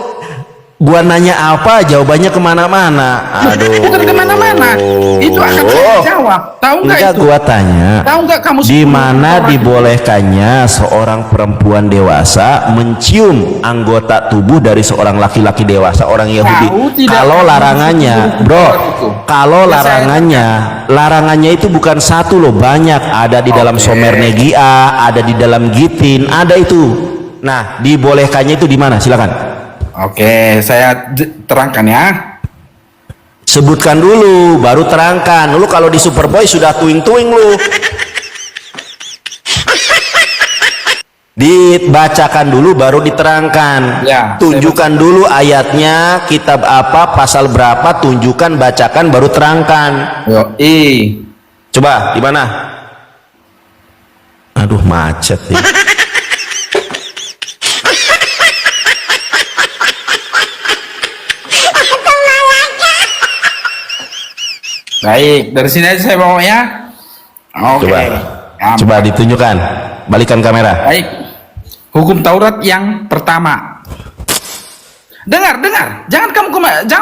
Gua nanya apa, jawabannya kemana-mana. Aduh. Bukan kemana-mana. Itu akan saya jawab. Tahu nggak itu? Gua tanya. Tahu nggak kamu Di mana dibolehkannya seorang perempuan dewasa mencium anggota tubuh dari seorang laki-laki dewasa, orang Yahudi? Kalau larangannya, bro, kalau larangannya itu bukan satu loh, banyak. Ada di dalam Somer Negia, ada di dalam Gitin, ada itu. Nah, dibolehkannya itu di mana? Silakan. Oke, saya terangkan ya. Sebutkan dulu, baru terangkan. Lu kalau di Superboy sudah tuing-tuing lu. Dibacakan dulu, baru diterangkan. Ya, tunjukkan dulu ayatnya, kitab apa, pasal berapa, tunjukkan, bacakan, baru terangkan. Coba, di mana? Aduh, macet nih. Baik, dari sini aja saya bawa ya. Oke. Coba ditunjukkan. Balikan kamera. Baik. Hukum Taurat yang pertama. Dengar. Jangan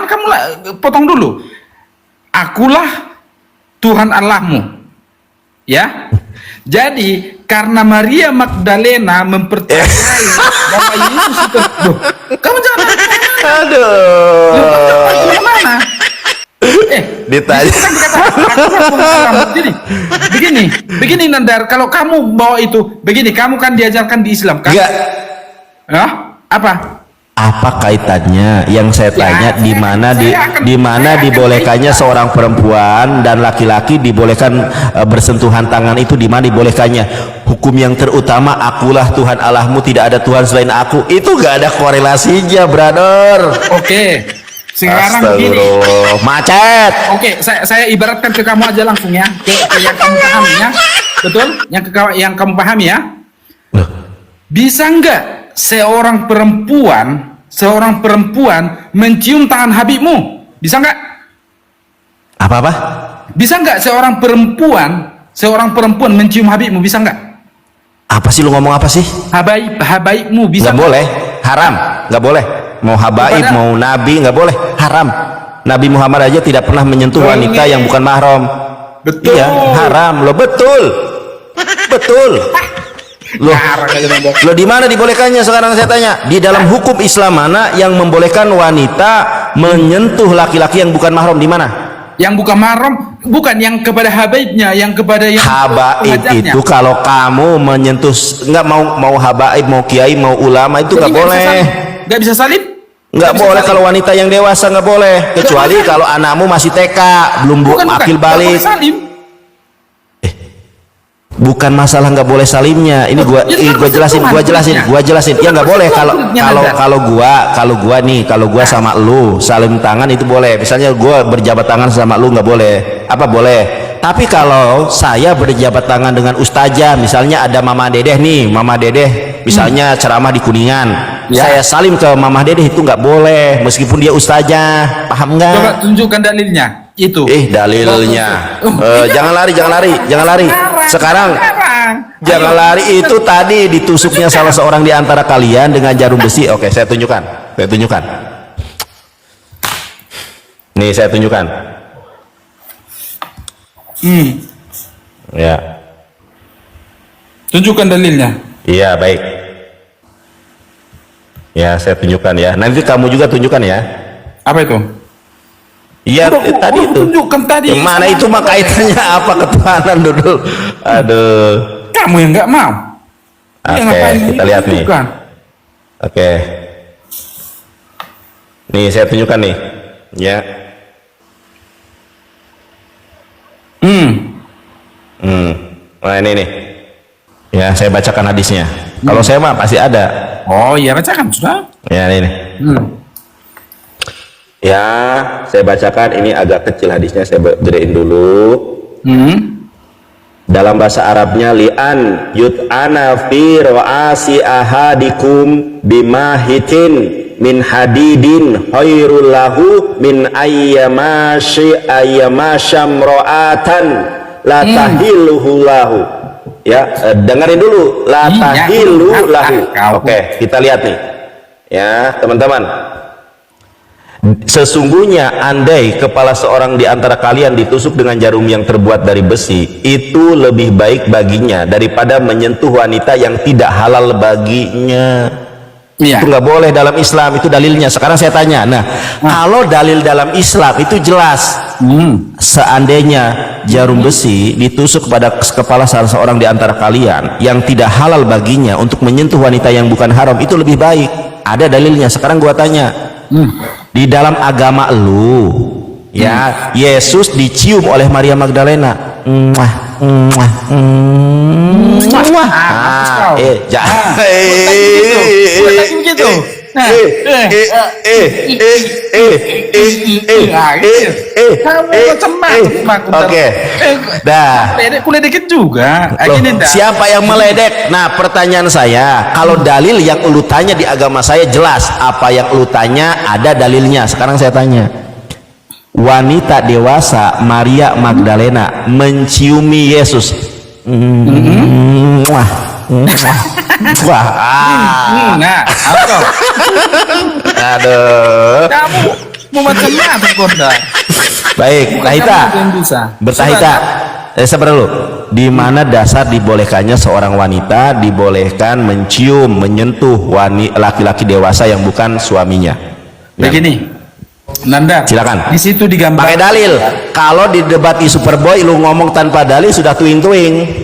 kamu potong dulu. Akulah Tuhan Allahmu. Ya. Jadi karena Maria Magdalena mempercayai bahwa Yesus itu, kamu jangan. Aduh. Mana? Ditanya. Begini Nandar, kalau kamu bawa itu, begini, kamu kan diajarkan di Islam kan? Enggak. Apa kaitannya? Yang saya tanya, di mana dibolehkannya seorang perempuan dan laki-laki dibolehkan bersentuhan tangan, itu di mana dibolehkannya? Hukum yang terutama, akulah Tuhan Allahmu, tidak ada Tuhan selain aku. Itu gak ada korelasinya, brother. Oke. Sekarang gini, macet. Oke, saya ibaratkan ke kamu aja langsung ya, ke yang kamu pahami ya, betul? Yang kamu pahami ya. Bisa nggak seorang perempuan mencium tangan Habibmu? Bisa nggak? Apa? Bisa nggak seorang perempuan mencium Habibmu? Bisa nggak? Apa sih lu ngomong apa sih? Habaibmu bisa? Nggak boleh, haram, nggak boleh. Mau habaib, mau nabi, nggak boleh, haram. Nabi Muhammad aja tidak pernah menyentuh wanita yang bukan mahram. Betul. Iya, haram. Lo betul. Lo di mana dibolehkannya sekarang saya tanya? Di dalam hukum Islam mana yang membolehkan wanita menyentuh laki-laki yang bukan mahram? Di mana? Yang bukan mahram, bukan yang kepada habaibnya, yang kepada yang habaib itu kalau kamu menyentuh, nggak mau habaib, mau kiai, mau ulama, itu nggak boleh. Nggak bisa salim? Nggak boleh kalau wanita yang dewasa, nggak boleh, kecuali kalau anakmu masih TK, belum akil balik. Bukan masalah nggak boleh salimnya, ini gua jelasin. Ya nggak boleh kalau gua sama lu salim tangan itu boleh. Misalnya gua berjabat tangan sama lu nggak boleh. Apa boleh? Tapi kalau saya berjabat tangan dengan ustazah, misalnya ada Mama Dedeh nih, Mama Dedeh misalnya ceramah di Kuningan, saya salim ke Mama Dedeh, itu nggak boleh meskipun dia ustazah. Paham nggak? Coba tunjukkan dalilnya itu. Dalilnya. Jangan lari. Sekarang jangan lari. Itu tadi ditusuknya salah seorang di antara kalian dengan jarum besi. Oke, saya tunjukkan. Nih, saya tunjukkan. Ya. Tunjukkan dalilnya. Iya, baik. Ya, saya tunjukkan ya. Nanti kamu juga tunjukkan ya. Apa itu? Iya, tadi itu. Tunjukkan tadi. Yang mana itu mah kaitannya apa ketuhanan dulu? Aduh. Kamu yang nggak mau. Oke, kita lihat nih. Oke. Nih, saya tunjukkan nih. Ya. Nah, ini nih. Ya, saya bacakan hadisnya. Kalau saya mah pasti ada. Oh iya, bacakan sudah. Ya, ini. Ya, saya bacakan, ini agak kecil hadisnya, saya gedein dulu. Dalam bahasa Arabnya li'an yut'ana fi ra'asi ahadikum bimahitin min hadidin khairul lahu min ayyamasham ra'atan la tahilluhu lahu. Ya, dengerin dulu, la tahillu lahu. Oke, kita lihat nih. Ya, teman-teman. Sesungguhnya andai kepala seorang di antara kalian ditusuk dengan jarum yang terbuat dari besi, itu lebih baik baginya daripada menyentuh wanita yang tidak halal baginya. Itu nggak boleh dalam Islam, itu dalilnya. Sekarang saya tanya, kalau dalil dalam Islam itu jelas, seandainya jarum besi ditusuk pada kepala salah seorang di antara kalian yang tidak halal baginya untuk menyentuh wanita yang bukan haram, itu lebih baik. Ada dalilnya. Sekarang gua tanya, di dalam agama lu, ya, Yesus dicium oleh Maria Magdalena. Oke, dah. Kulit dikit juga. Siapa yang meledek? Nah, pertanyaan saya, kalau dalil yang lu tanya di agama saya jelas, apa yang lu tanya ada dalilnya. Sekarang saya tanya, wanita dewasa Maria Magdalena menciumi Yesus. Aduh. Kamu mau macam-macam Konda. Baik, Tahita. Bertahita. Sabar dulu. Di mana dasar dibolehkannya seorang wanita dibolehkan mencium, menyentuh laki-laki dewasa yang bukan suaminya? Begini, Nanda. Silakan. Di situ digambar. Pakai dalil. Kalau di debat di Superboy lu ngomong tanpa dalil sudah tuing-tuing.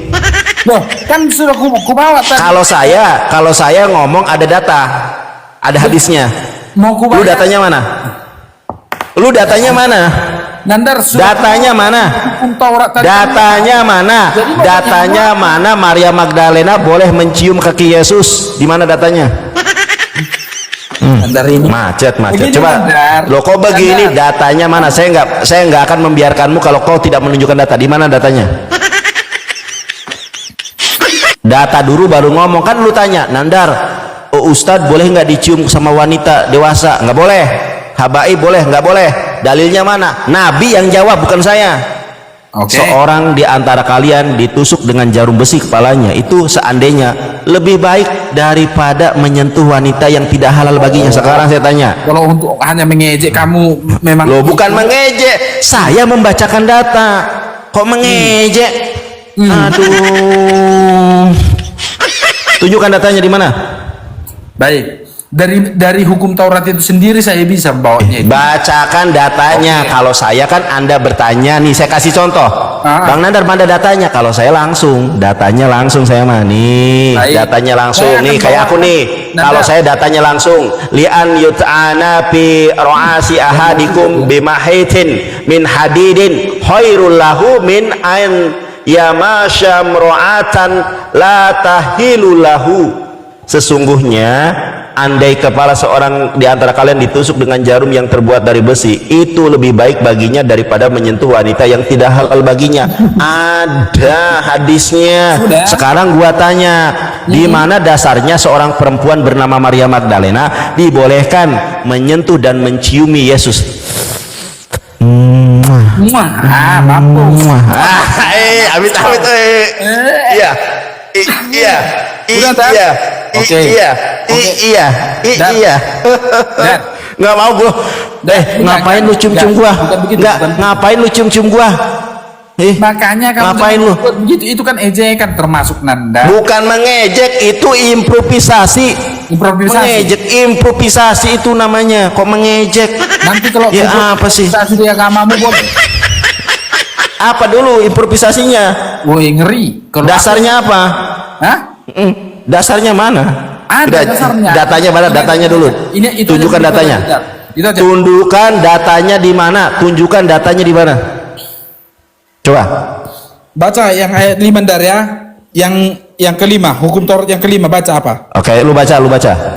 Loh, kan sudah ku bawa tadi. Kalau saya ngomong ada data, ada hadisnya. Mau ku bawa. Lu datanya mana? Lu datanya mana? Nandar, datanya mana? Datanya mana? Datanya mana? Maria Magdalena boleh mencium kaki Yesus? Di mana datanya? Nandar ini macet. Coba, lo kok begini? Datanya mana? Saya nggak akan membiarkanmu kalau kau tidak menunjukkan data. Di mana datanya? Data dulu baru ngomong. Kan lu tanya, Nandar, oh Ustadz boleh nggak dicium sama wanita dewasa? Nggak boleh. Habaib boleh? Nggak boleh. Dalilnya mana? Nabi yang jawab, bukan saya. Seorang di antara kalian ditusuk dengan jarum besi kepalanya, itu seandainya lebih baik daripada menyentuh wanita yang tidak halal baginya. Sekarang saya tanya, kalau untuk hanya mengejek kamu memang. Loh, bukan mengejek, saya membacakan data. Kok mengejek? Aduh. Tunjukkan datanya di mana? Baik. Dari hukum Taurat itu sendiri saya bisa bawanya. Bacakan datanya. Kalau saya kan Anda bertanya nih, saya kasih contoh. Bang Nandar, mana datanya? Kalau saya langsung, datanya langsung saya mah nih. Datanya langsung nih, kayak aku nih. Kalau saya datanya langsung, li'an yut'ana fi ra'asi ahadikum bimahitin min hadidin khairul lahu min an yamasham ra'atan la tahilu lahu. Sesungguhnya andai kepala seorang di antara kalian ditusuk dengan jarum yang terbuat dari besi, itu lebih baik baginya daripada menyentuh wanita yang tidak halal baginya. Ada hadisnya. Sekarang gua tanya, di mana dasarnya seorang perempuan bernama Maria Magdalena dibolehkan menyentuh dan menciumi Yesus? Amit. Iya. Nggak mau gua. Ngapain lu cium-cium gua? Ngapain lu cium-cium gua? Makanya kamu ngapain lu? Itu kan ejekan termasuk Nanda. Bukan mengejek, itu improvisasi. Mengejek, improvisasi itu namanya. Kok mengejek? Nanti kalau ya apa sih? Improvisasi di agamamu boleh. Apa dulu improvisasinya? Woi, ngeri. Dasarnya apa? Hah? Dasarnya mana? Ada dasarnya. Datanya mana? Datanya dulu. Tunjukkan datanya. Tunjukkan datanya di mana? Tunjukkan datanya di mana? Coba. Baca yang ayat 5 Ndar ya. Yang kelima, hukum Taurat yang kelima, baca apa? Oke, lu baca.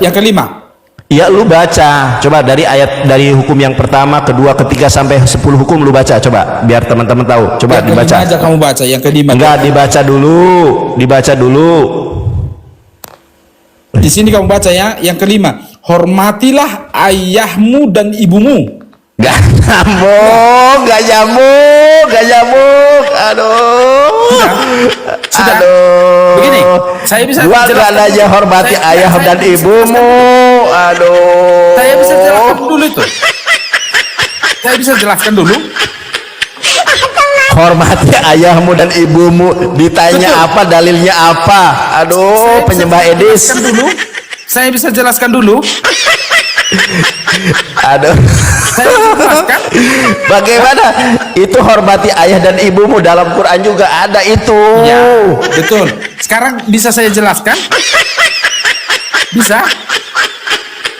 Yang kelima. Ya lu baca, coba dari hukum yang pertama, kedua, ketiga sampai 10 hukum lu baca, coba biar teman-teman tahu. Coba Yang dibaca. kelima aja kamu baca, yang kelima. Enggak, dibaca dulu. Di sini kamu baca ya, yang kelima. Hormatilah ayahmu dan ibumu. Gak nyambung. Aduh. Sudah. Aduh. Begini, saya bisa gua jelaskan gak aja dulu. hormati Saya ayah dan bisa ibumu. Aduh. Saya bisa jelaskan dulu itu. Saya bisa jelaskan dulu. Hormati ayahmu dan ibumu. Ditanya Betul. apa, dalilnya apa? Aduh, penyembah Edis. Saya bisa jelaskan dulu. Aduh. Saya bisa jelaskan. Bagaimana itu hormati ayah dan ibumu, dalam Quran juga ada itu. Ya, betul. Sekarang bisa saya jelaskan? Bisa?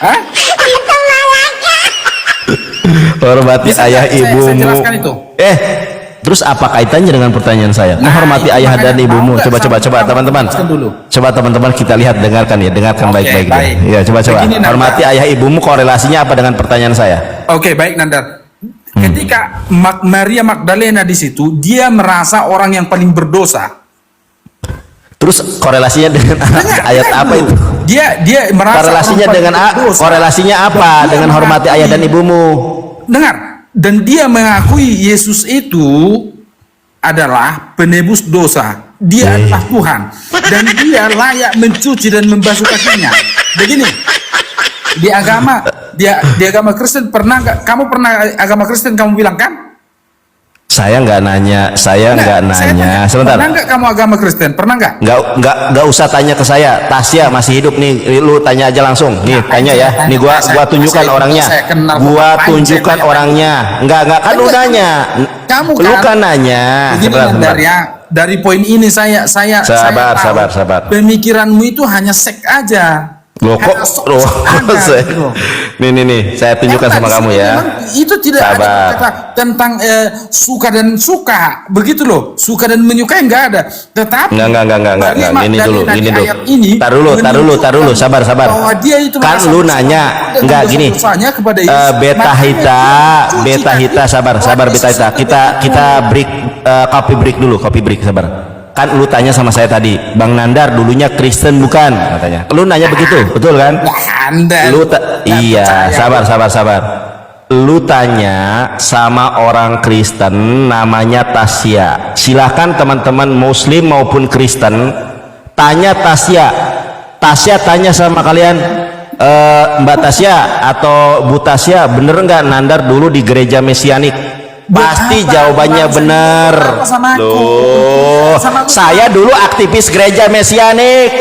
Hah? Hormati Bisa ayah nggak saya ibumu. jelaskan itu? Terus apa kaitannya dengan pertanyaan saya? Menghormati itu ayah makanya dan ibumu. tahu nggak Coba sama- teman-teman. jelaskan dulu. Coba teman-teman kita lihat, dengarkan Oke, baik-baik. baik. Ya, coba. Begini, Nanda. Hormati ayah ibumu, korelasinya apa dengan pertanyaan saya? Oke, baik Nandar. Ketika Maria Magdalena di situ, dia merasa orang yang paling berdosa. Terus korelasinya dengan ayat Dengar apa dulu. itu? Dia merasa Korelasinya orang paling dengan berdosa. korelasinya apa Dan dia dengan hormati mengakui- ayah dan ibumu? Dengar, dan dia mengakui Yesus itu adalah penebus dosa. Dia adalah Tuhan dan dia layak mencuci dan membasuh kakinya. Begini, di agama Kristen pernah nggak? Kamu pernah agama Kristen kamu bilang kan? Saya nggak nanya. Saya tanya, Sebentar. Pernah nggak kamu agama Kristen? Pernah nggak? Nggak usah tanya ke saya. Tasya masih hidup nih, lu tanya aja langsung. Nih, tanya ya. Nih gua tunjukkan orangnya. Orangnya. Nggak kan lu nanya. Kamu Lu kan nanya. Begini Sebentar. dari poin ini saya Sabar, tahu sabar. Pemikiranmu itu hanya sek aja. Loh kok Hanya sok loh, aja, gitu. nih saya tunjukkan Karena sama di kamu sini ya. memang itu tidak Sabar. ada kata tentang suka dan suka, begitu loh. Suka dan menyukai enggak ada. Tetapi Enggak. Ini dulu. Tar dulu. Sabar. bahwa dia itu Kan merasa lu bersalah nanya, dan enggak gini. dosa-dosanya kepada Yesus. Beta Makanya Hita, dia mencuci sabar kaki. Beta Hita. Kita break, kopi break sabar. Kan lu tanya sama saya tadi, Bang Nandar dulunya Kristen bukan? Katanya. Lu nanya begitu, betul kan? Anda Iya, sabar. Lu tanya sama orang Kristen namanya Tasya. Silahkan teman-teman Muslim maupun Kristen tanya Tasya. Tasya tanya sama kalian, Mbak Tasya atau Bu Tasya, bener nggak Nandar dulu di gereja Mesianik? Pasti jawabannya benar. Loh, saya dulu aktivis gereja Mesianik.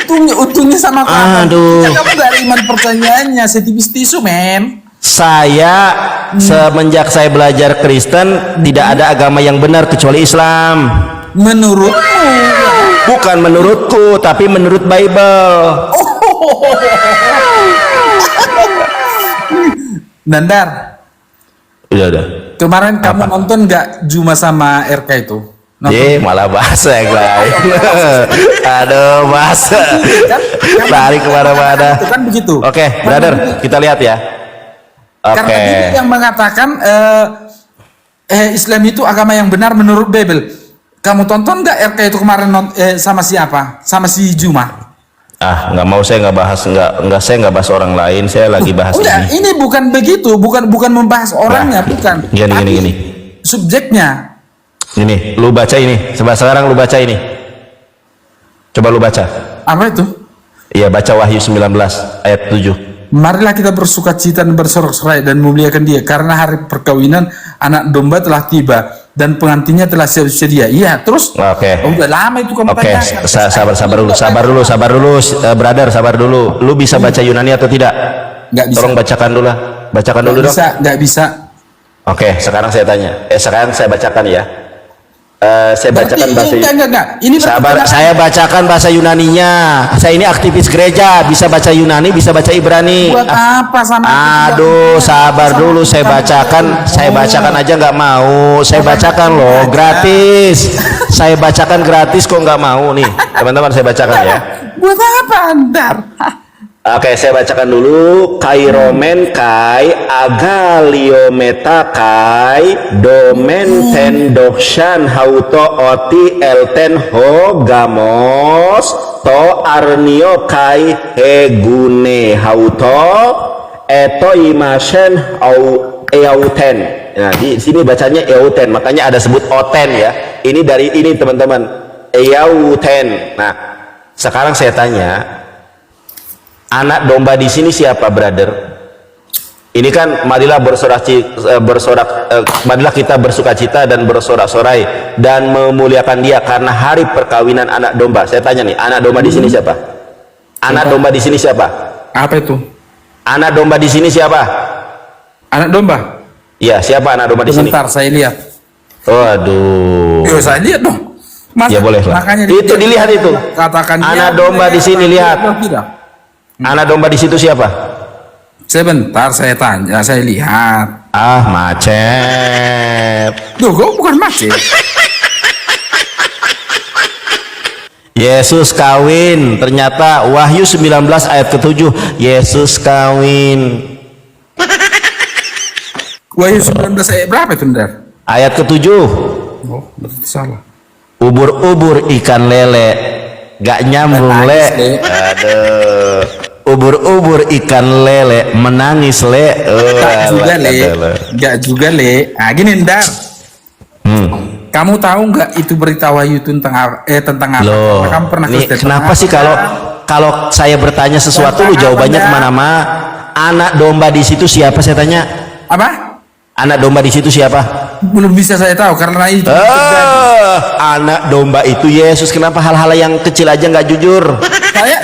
Untungnya sama kamu. Aduh. Kamu gak ada iman pertanyaannya, setipis tisu men. Saya semenjak saya belajar Kristen tidak ada agama yang benar kecuali Islam. Menurutmu? Bukan menurutku, tapi menurut Bible. Nandar, Udah. kemarin kamu nonton nggak Juma sama RK itu? Malah bahasa yang lain. Aduh, bahasa. Lari kemana-mana. Itu kan begitu. Oke, brother, kita lihat ya. Karena Oke. dia yang mengatakan Islam itu agama yang benar menurut Bible. Kamu tonton nggak RK itu kemarin sama siapa? Sama si Juma? Nggak mau, saya nggak bahas, saya nggak bahas orang lain, saya lagi bahas Enggak, ini bukan begitu, bukan membahas orangnya, bukan. Gini. Subjeknya. Ini, lu baca ini. Sekarang lu baca ini. Coba lu baca. Apa itu? Iya, baca Wahyu 19 ayat 7. Marilah kita bersukacita dan bersorak-sorai dan memuliakan Dia karena hari perkawinan anak domba telah tiba dan pengantinnya telah siap sedia. Iya, terus? Oke. Udah lama itu kamu Oke, tanyakan. sabar dulu, brother, sabar dulu. Lu bisa baca Yunani atau tidak? Nggak bisa. Tolong bacakan dulu lah. Bacakan dulu dong. Nggak bisa. Oke, sekarang saya tanya. Sekarang saya bacakan ya. Saya bacakan bahasa Enggak. Ini Sabar, saya bacakan bahasa Yunaninya. Saya ini aktivis gereja, bisa baca Yunani, bisa baca Ibrani. buat apa sama Aduh, sabar dulu, saya bacakan aja nggak mau. Saya bacakan loh, gratis. Saya bacakan gratis kok nggak mau nih, teman-teman, saya bacakan ya. Buat apa Andar? Oke, saya bacakan dulu. Kairomen kai agaliometa kai domen ten dokshan hauto oti elten ho gamos to arnio kai hegune hauto eto imasen au eauten. Nah, di sini bacanya eauten, makanya ada sebut oten ya. Ini dari ini teman-teman, eauten. Nah, sekarang saya tanya, anak domba di sini siapa, brother? Ini kan marilah marilah kita bersukacita dan bersorak-sorai dan memuliakan dia karena hari perkawinan anak domba. Saya tanya nih, anak domba di sini siapa? Anak domba di sini siapa? Apa itu? Anak domba di sini siapa? Anak domba? Iya, siapa anak domba di sini? Sebentar, saya lihat. Waduh. Yo, saya lihat dong. Ya boleh lah. Itu dilihat itu. Katakan anak domba di sini, lihat. Anak domba di situ siapa? Sebentar, saya tanya, saya lihat. Ah, macet. Duh, kok bukan macet? Yesus kawin, ternyata Wahyu 19 ayat ke-7, Yesus kawin. Wahyu 19 ayat berapa itu, Ndar? Ayat ke-7. Oh, berarti salah. Ubur-ubur ikan lele, gak nyambung le. Aduh. Ubur-ubur ikan lele menangis le. Gak juga le. Gak juga le. Ah, gini, Ndar. Kamu tahu nggak itu berita Wahyu tentang apa? Loh, Kamu pernah nih, kenapa sih kalau saya bertanya sesuatu lu jawabannya kemana-mana? Anak domba di situ siapa, saya tanya? Apa? Anak domba di situ siapa? Belum bisa saya tahu karena itu. Anak domba itu Yesus. Kenapa hal-hal yang kecil aja nggak jujur?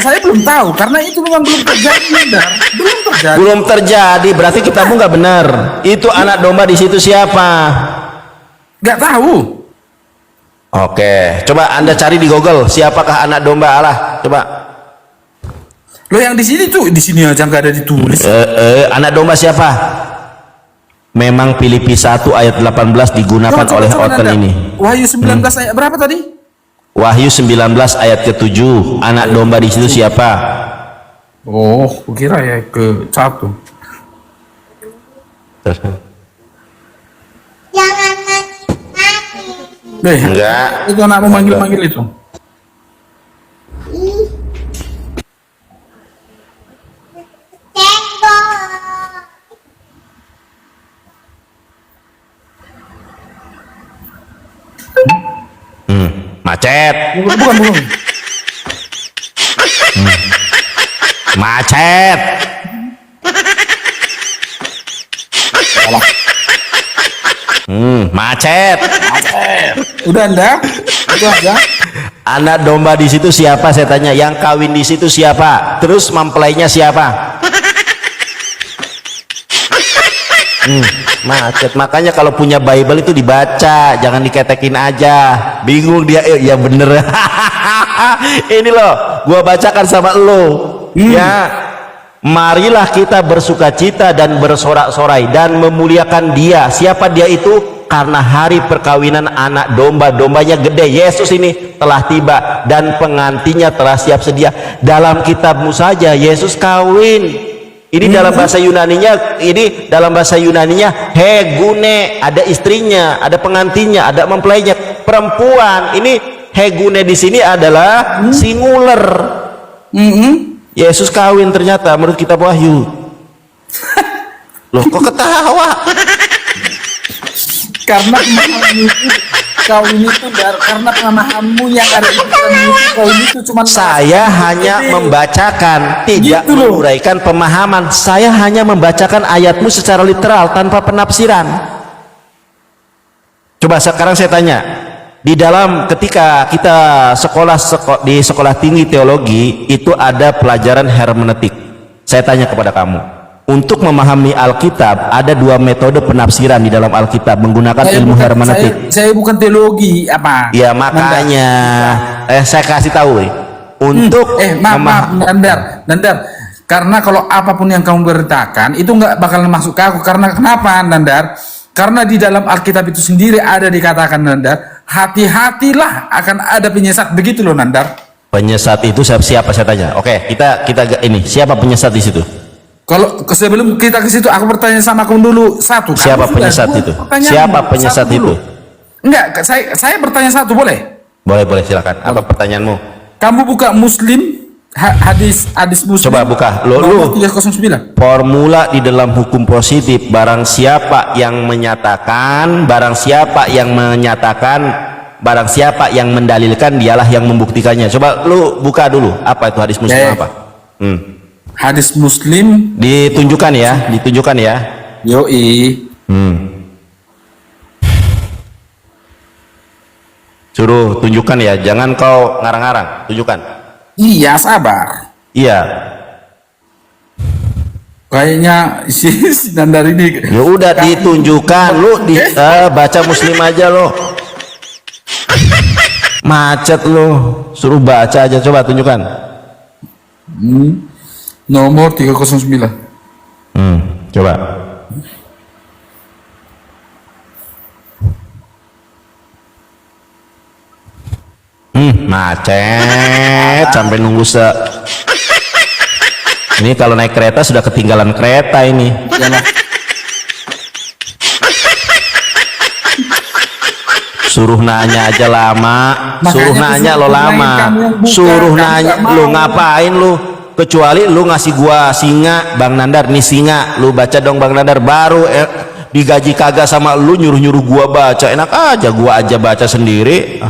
Saya belum tahu karena itu memang belum terjadi, Ndar. Belum terjadi. Belum terjadi, berarti kitabmu nggak benar. Itu anak domba di situ siapa? Nggak tahu. Oke, coba Anda cari di Google, siapakah anak domba Allah? Coba. Lo yang di sini tuh, di sini aja nggak ada ditulis. Anak domba siapa? Memang Filipi 1 ayat 18 digunakan oleh oten ini. Wahyu 19 ayat berapa tadi? Wahyu 19 ayat ke-7. Anak domba di situ siapa? Oh, kira ya ke 1. Jangan nangis. Enggak. Itu anakmu manggil-manggil itu. Macet. Bukan. Macet. Macet. Udah, Anda? Itu aja. Anak domba di situ siapa, saya tanya? Yang kawin di situ siapa? Terus mempelainya siapa? Macet. Makanya kalau punya Bible itu dibaca, jangan diketekin aja. Bingung dia, ya bener. Ini loh, gua bacakan sama lo. Ya, marilah kita bersukacita dan bersorak-sorai dan memuliakan dia. Siapa dia itu? Karena hari perkawinan anak domba-dombanya gede. Yesus ini telah tiba dan pengantinnya telah siap sedia. Dalam kitabmu saja Yesus kawin. Ini dalam bahasa Yunaninya hegune, ada istrinya, ada pengantinnya, ada mempelainya, perempuan. Ini hegune di sini adalah singular. Yesus kawin ternyata menurut kitab Wahyu. Loh, kok ketawa? Karena pemahamanmu itu kawin itu karena pemahamanmu yang ada di dalam kawin itu cuma saya hanya membacakan, tidak gitu menguraikan pemahaman. Saya hanya membacakan ayatmu secara literal tanpa penafsiran. Coba sekarang saya tanya, di dalam ketika kita di sekolah tinggi teologi itu ada pelajaran hermeneutik. Saya tanya kepada kamu, untuk memahami Alkitab ada 2 metode penafsiran di dalam Alkitab menggunakan ilmu hermeneutik. Saya bukan teologi apa? Ya makanya saya kasih tahu untuk maaf Nandar, karena kalau apapun yang kamu beritakan itu nggak bakal masuk ke aku. Karena kenapa, Nandar? Karena di dalam Alkitab itu sendiri ada dikatakan, Nandar, hati-hatilah akan ada penyesat. Begitu loh, Nandar. Penyesat itu siapa saya tanya? Oke, kita ini siapa penyesat di situ? Kalau sebelum kita ke situ, aku bertanya sama kamu dulu satu. Siapa penyesat itu? Siapa penyesat itu? Enggak, saya bertanya satu, boleh? Boleh silakan. Apa pertanyaanmu? Kamu buka Muslim, hadis Muslim. Coba buka. Lu 309. formula di dalam hukum positif, barang siapa yang menyatakan, barang siapa yang mendalilkan, dialah yang membuktikannya. Coba lu buka dulu. Apa itu hadis Muslim apa? Hadis Muslim Ditunjukkan ya. Yoi. Suruh tunjukkan ya, jangan kau ngarang-ngarang, tunjukkan. Iya, sabar. Iya. Kayaknya si Nandar ini. Ya udah ditunjukkan, lu baca Muslim aja lo. Macet lo, suruh baca aja, coba tunjukkan. Nomor 309. Coba. Macet sampai nunggu ini kalau naik kereta sudah ketinggalan kereta ini. Suruh nanya aja lama. Suruh nanya lo lama. Suruh nanya lu ngapain lu? Kecuali lu ngasih gua singa, Bang Nandar nih singa, lu baca dong Bang Nandar, baru digaji kagak sama lu nyuruh gua baca. Enak aja gua aja baca sendiri.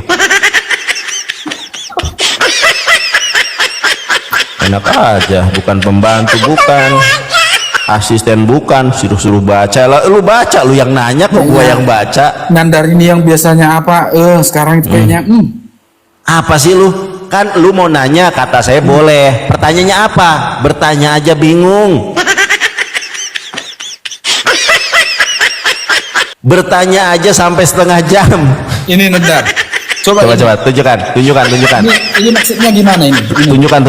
Enak aja, bukan pembantu, bukan asisten, bukan suruh baca. Lu baca, lu yang nanya kok gua yang baca. Nandar ini yang biasanya apa? Sekarang itu kayaknya apa sih lu? Kan lu mau nanya, kata saya boleh. Pertanyaannya apa? Bertanya aja bingung. Bertanya aja sampai setengah jam. Ini Nandar. Coba tunjukkan. Ini maksudnya gimana ini? Tunjukkan.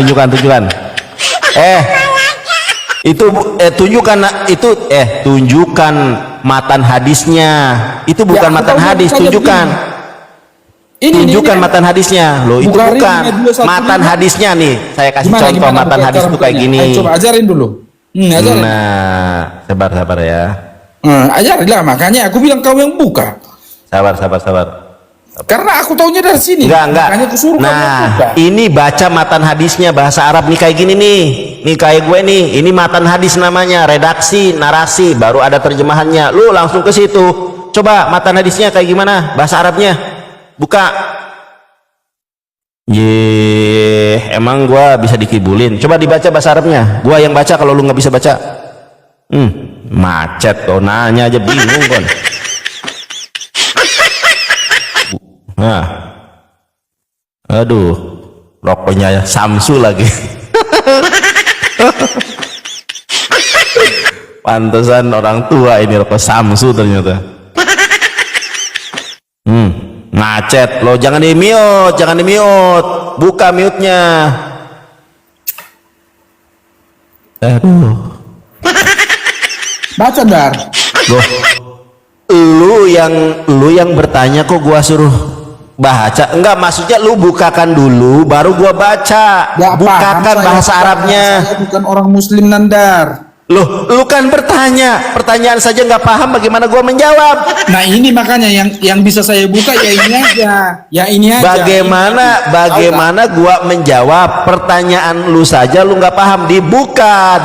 Tunjukkan matan hadisnya. Itu bukan matan hadis, tunjukkan. Tunjukkan matan hadisnya. Loh, itu bukan matan hadisnya nih. Saya kasih contoh matan hadis itu kayak gini. Coba ajarin dulu. Ajarin. Nah, sabar ya. Ajarin lah, makanya aku bilang kau yang buka. Sabar. Karena aku taunya dari sini. Enggak. Nah, ini baca matan hadisnya bahasa Arab nih kayak gini nih. Nih kayak gue nih. Ini matan hadis namanya, redaksi, narasi, baru ada terjemahannya. Lu langsung ke situ. Coba matan hadisnya kayak gimana bahasa Arabnya. Buka. Emang gua bisa dikibulin. Coba dibaca bahasa Arabnya. Gua yang baca kalau lu nggak bisa baca. Macet kau nanya aja bingung kon. Nah, aduh, rokoknya Samsu lagi. Pantesan orang tua ini rokok Samsu ternyata. Macet lo, jangan di mute, buka mute-nya. Aduh. Baca Dar. Loh, lu yang bertanya kok gua suruh baca. Enggak, maksudnya lu bukakan dulu baru gua baca. Bukakan bahasa Arabnya. Saya bukan orang Muslim Nandar. Loh, lu kan bertanya, pertanyaan saja nggak paham, bagaimana gua menjawab? Nah ini makanya yang bisa saya buka ya ini aja, ya ini aja. Bagaimana gua menjawab pertanyaan lu saja lu nggak paham? Dibuka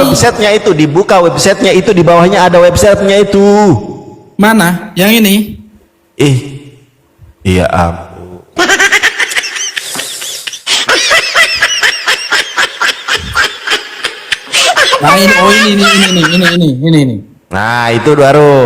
websitenya itu, di bawahnya ada websitenya itu. Mana? Yang ini? Iya ampun. Nah ini. Nah itu baru.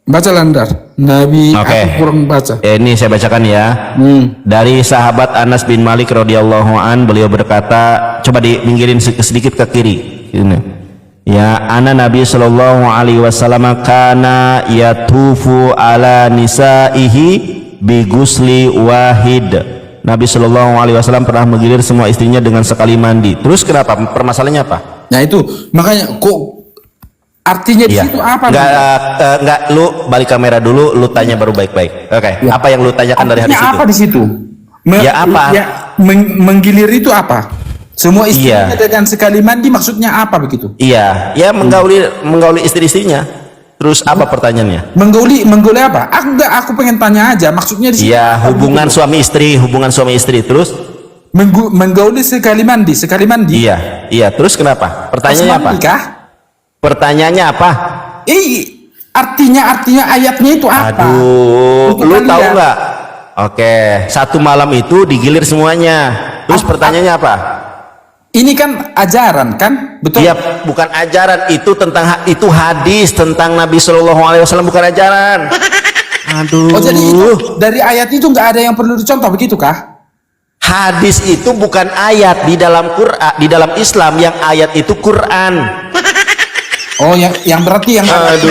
Baca Landar. Nabi. Oke. Aku kurang baca. Ini saya bacakan ya. Dari sahabat Anas bin Malik radhiyallahu an, beliau berkata, coba diminggirin sedikit ke kiri. Ini. Ya, Nabi sallallahu alaihi wasallam kana yatufu ala nisaihi bi gusli wahid. Nabi Shallallahu Alaihi Wasallam pernah menggilir semua istrinya dengan sekali mandi. Terus kenapa? Permasalahannya apa? Nah itu makanya kok Artinya di Iya. situ apa? Enggak, lu balik kamera dulu, lu tanya baru baik-baik. Oke. Ya. Apa yang lu tanyakan dari hadis Artinya itu? apa di situ? Ya, apa? Menggilir itu apa? Semua istrinya Iya. dengan sekali mandi maksudnya apa begitu? Iya, ya menggauli istri-istrinya. Terus apa pertanyaannya? Menggauli apa? Aku pengen tanya aja maksudnya di situ. Iya, hubungan suami istri, terus? Menggauli sekali mandi. Iya, iya. Terus kenapa? Pertanyaannya apa? Mandi kah? Pertanyaannya apa? Artinya ayatnya itu apa? Aduh, Untuk lu kalian. tahu nggak? Oke, satu malam itu digilir semuanya. Terus pertanyaannya apa? Ini kan ajaran kan? Betul? Iya, bukan ajaran, itu hadis tentang Nabi Shallallahu Alaihi Wasallam, bukan ajaran. Aduh. Oh jadi itu, dari ayat itu nggak ada yang perlu dicontoh begitu kah? Hadis itu bukan ayat di dalam Quran, di dalam Islam yang ayat itu Quran. Oh yang berarti yang Aduh.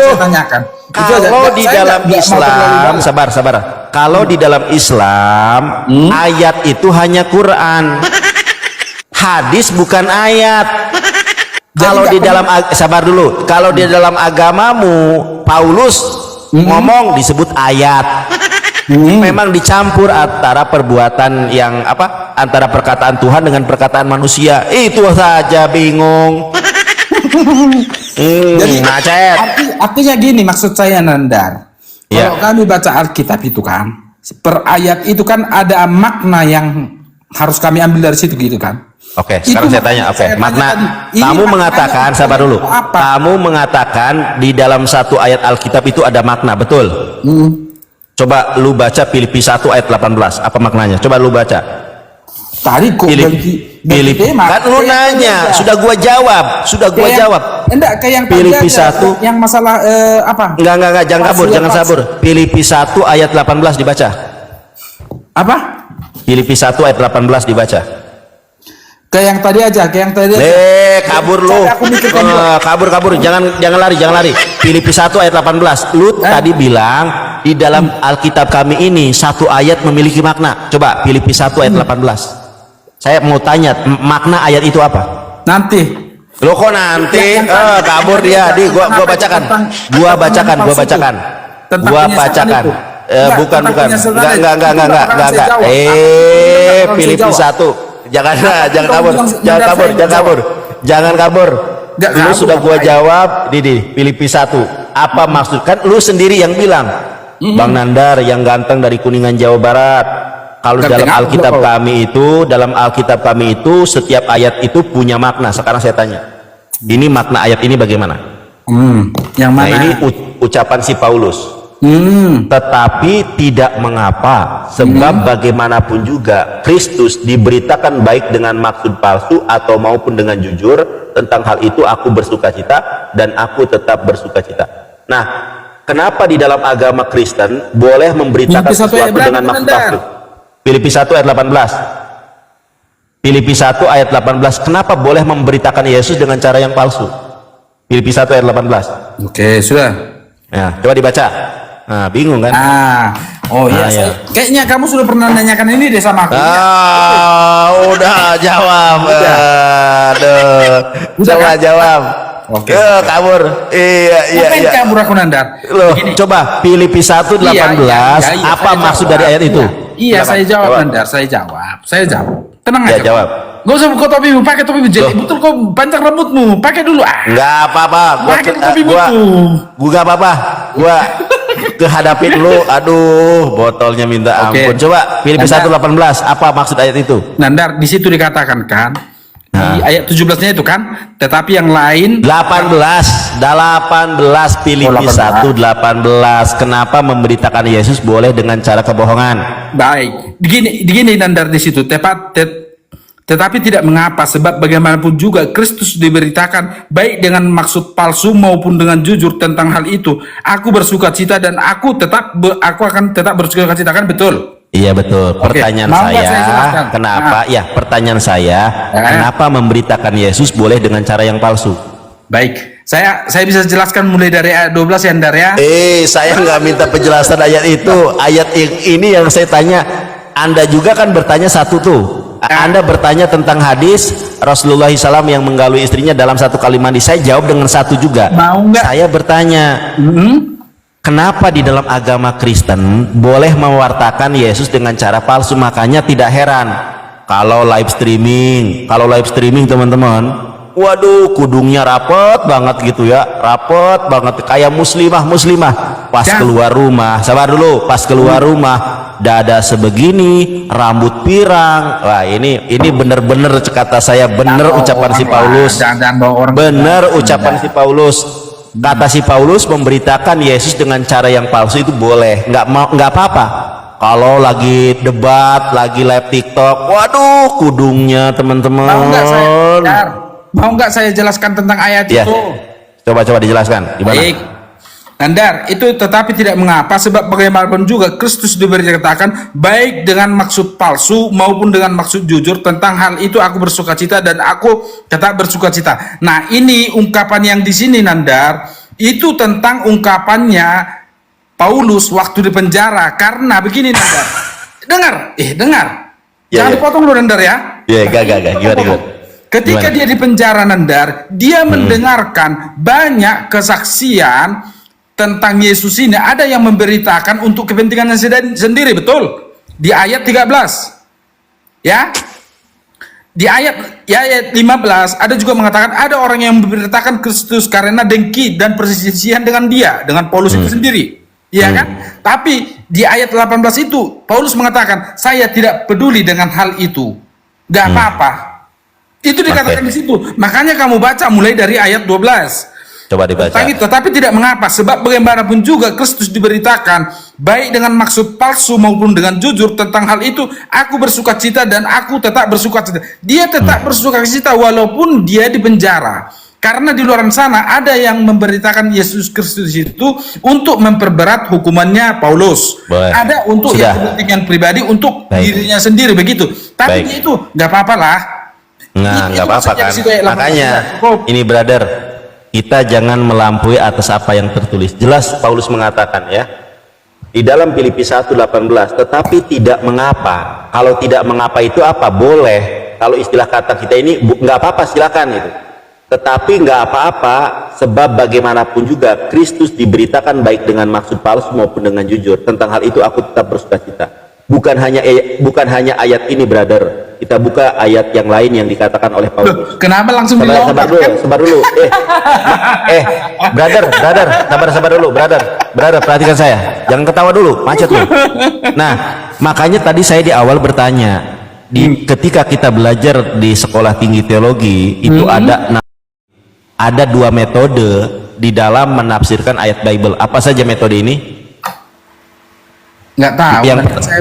saya tanyakan. Kalau di dalam Islam, sabar. Kalau di dalam Islam, ayat itu hanya Quran. Hadis bukan ayat. Kalau di dalam sabar dulu. Kalau di dalam agamamu, Paulus ngomong disebut ayat. Memang dicampur antara perbuatan yang apa? Antara perkataan Tuhan dengan perkataan manusia. Itu saja bingung. Jadi Macet. artinya gini maksud saya Nandar. Ya. Kalau kami baca Alkitab itu kan, per ayat itu kan ada makna yang harus kami ambil dari situ gitu kan. Oke, sekarang Itu saya tanya, oke, saya tanya makna tadi. Ini kamu maknanya mengatakan, sabar dulu. apa? Kamu mengatakan di dalam satu ayat Alkitab itu ada makna, betul? Coba lu baca Filipi 1 ayat 18. Apa maknanya? Coba lu baca. Tadi kok Filipi. Kan lu nanya, sudah gua jawab. Enggak kayak yang Filipi tadi 1. yang masalah apa? Enggak, jangan kabur, Pasal. jangan sabur. Filipi 1 ayat 18 dibaca. Apa? Filipi 1 ayat 18 dibaca. Kayak yang tadi aja. Kabur lu. Aku mikirkan Kabur. Jangan lari. Filipi 1 ayat 18. Lu tadi bilang di dalam Alkitab kami ini satu ayat memiliki makna. Coba Filipi 1 ayat 18. Saya mau tanya makna ayat itu apa? Nanti. Lo kok nanti? Kabur dia. Gua bacakan. Gua bacakan. Bukan. Enggak. Filipi 1. Jangan kabur. Lu sudah gua jawab, Didi. Filipi 1. Apa maksud? Kan lu sendiri yang bilang. Bang Nandar yang ganteng dari Kuningan Jawa Barat. Kalau dalam Alkitab kami itu setiap ayat itu punya makna. Sekarang saya tanya. Ini makna ayat ini bagaimana? Yang mana? Nah, ini ucapan si Paulus. Tetapi tidak mengapa, sebab bagaimanapun juga Kristus diberitakan baik dengan maksud palsu atau maupun dengan jujur. Tentang hal itu aku bersukacita dan aku tetap bersukacita. Nah, kenapa di dalam agama Kristen boleh memberitakan sesuatu dengan maksud palsu? Filipi 1 ayat 18. Filipi 1 ayat 18. Kenapa boleh memberitakan Yesus dengan cara yang palsu? Filipi 1 ayat 18. Oke, sudah. Nah, coba dibaca. Nah, bingung kan? Iya. Kayaknya kamu sudah pernah nanyakan ini deh sama aku. Udah jawab. Aduh. Coba jawab. Oke. Kabur. Iya. Kabur aku Nandar. Loh, coba Filipi 1 18. Apa maksud dari ayat itu? Iya, saya jawab Nandar, saya jawab. Tenang aja. Jawab. Gak usah buka topimu, pakai topi jadi betul kok panjang rambutmu, pakai dulu. Enggak apa-apa. Gua enggak apa-apa. Gua kehadapin lu. Aduh, botolnya minta ampun. Coba Filipi 1 18. Apa maksud ayat itu? Nandar, di situ dikatakan kan di ayat 17-nya itu kan, tetapi yang lain 18 Filipi 1 18. Kenapa memberitakan Yesus boleh dengan cara kebohongan? baik. Begini Nandar di situ, tetapi tidak mengapa, sebab bagaimanapun juga Kristus diberitakan baik dengan maksud palsu maupun dengan jujur. Tentang hal itu aku bersukacita dan aku akan tetap bersukacita, kan betul? Iya betul. Pertanyaan saya, kenapa? Pertanyaan saya, kenapa memberitakan Yesus boleh dengan cara yang palsu? Baik, saya bisa jelaskan mulai dari ayat 12 ya Nandar ya. Saya nggak minta penjelasan ayat itu. Ayat ini yang saya tanya. Anda juga kan bertanya satu tuh. Anda bertanya tentang hadis Rasulullah SAW yang menggauli istrinya dalam satu kali mandi. Saya jawab dengan satu juga. Mau nggak? Saya bertanya, kenapa di dalam agama Kristen boleh mewartakan Yesus dengan cara palsu? Makanya tidak heran kalau live streaming teman-teman, waduh kudungnya rapet banget gitu ya, rapet banget kayak muslimah pas keluar rumah, sabar dulu, pas keluar rumah dada sebegini, rambut pirang. Wah, ini bener-bener kata saya, bener ucapan si Paulus, bener ucapan si Paulus. Kata si Paulus, memberitakan Yesus dengan cara yang palsu itu boleh, nggak apa-apa. Kalau lagi debat, lagi live TikTok, waduh kudungnya teman-teman. Mau nggak saya jelaskan tentang ayat ya, itu? Coba dijelaskan gimana? Baik. Nandar, itu tetapi tidak mengapa, sebab bagaimanapun juga Kristus diberitakan baik dengan maksud palsu maupun dengan maksud jujur. Tentang hal itu aku bersukacita dan aku tetap bersukacita. Nah, ini ungkapan yang di sini Nandar, itu tentang ungkapannya Paulus waktu di penjara. Karena begini Nandar, dengar, jangan dipotong dulu Nandar ya. Iya, gak, gimana? Ketika dia di penjara Nandar, dia mendengarkan banyak kesaksian tentang Yesus ini. Ada yang memberitakan untuk kepentingan sendiri, betul? Di ayat 13. Ya. Di ayat 15 ada juga mengatakan ada orang yang memberitakan Kristus karena dengki dan perselisihan dengan dia, dengan Paulus itu sendiri. Iya kan? Tapi di ayat 18 itu Paulus mengatakan, saya tidak peduli dengan hal itu. Gak apa-apa. Itu dikatakan di situ. Makanya kamu baca mulai dari ayat 12. Coba dibaca. Tetapi tidak mengapa, sebab bagaimanapun juga Kristus diberitakan baik dengan maksud palsu maupun dengan jujur. Tentang hal itu aku bersukacita dan aku tetap bersukacita. Dia tetap bersukacita walaupun dia di penjara. Karena di luar sana ada yang memberitakan Yesus Kristus itu untuk memperberat hukumannya Paulus. Boleh. Ada untuk yang kepentingan pribadi, untuk dirinya sendiri begitu. Tapi dia itu nggak apa-apa lah. Nggak apa-apa kan. Makanya ini brother, kita jangan melampaui atas apa yang tertulis. Jelas Paulus mengatakan ya di dalam Filipi 1:18, tetapi tidak mengapa. Kalau tidak mengapa itu apa? Boleh. Kalau istilah kata kita ini nggak apa-apa, silakan itu. Tetapi nggak apa-apa, sebab bagaimanapun juga Kristus diberitakan baik dengan maksud palsu maupun dengan jujur. Tentang hal itu aku tetap bersukacita. Bukan hanya ayat ini brother. Kita buka ayat yang lain yang dikatakan oleh Paulus. Kenapa langsung sabar dulu. Brother, sabar dulu, brother, perhatikan saya. Jangan ketawa dulu, macet loh. Nah, makanya tadi saya di awal bertanya, ketika kita belajar di sekolah tinggi teologi itu ada dua metode di dalam menafsirkan ayat Bible. Apa saja metode ini? Nggak tahu.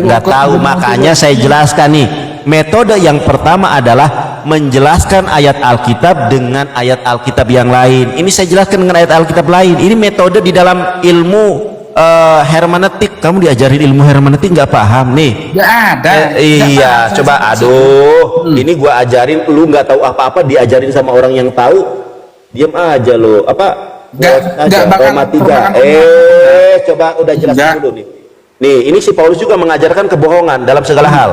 Nggak tahu, makanya saya jelaskan nih. Metode yang pertama adalah menjelaskan ayat Alkitab dengan ayat Alkitab yang lain. Ini saya jelaskan dengan ayat Alkitab lain. Ini metode di dalam ilmu hermeneutik. Kamu diajarin ilmu hermeneutik nggak paham nih? Nggak ada. Iya, coba ini gua ajarin, lu nggak tahu apa-apa, diajarin sama orang yang tahu, diam aja lo. Roma 3. Coba udah jelasin dulu nih. Nih, ini si Paulus juga mengajarkan kebohongan dalam segala hal.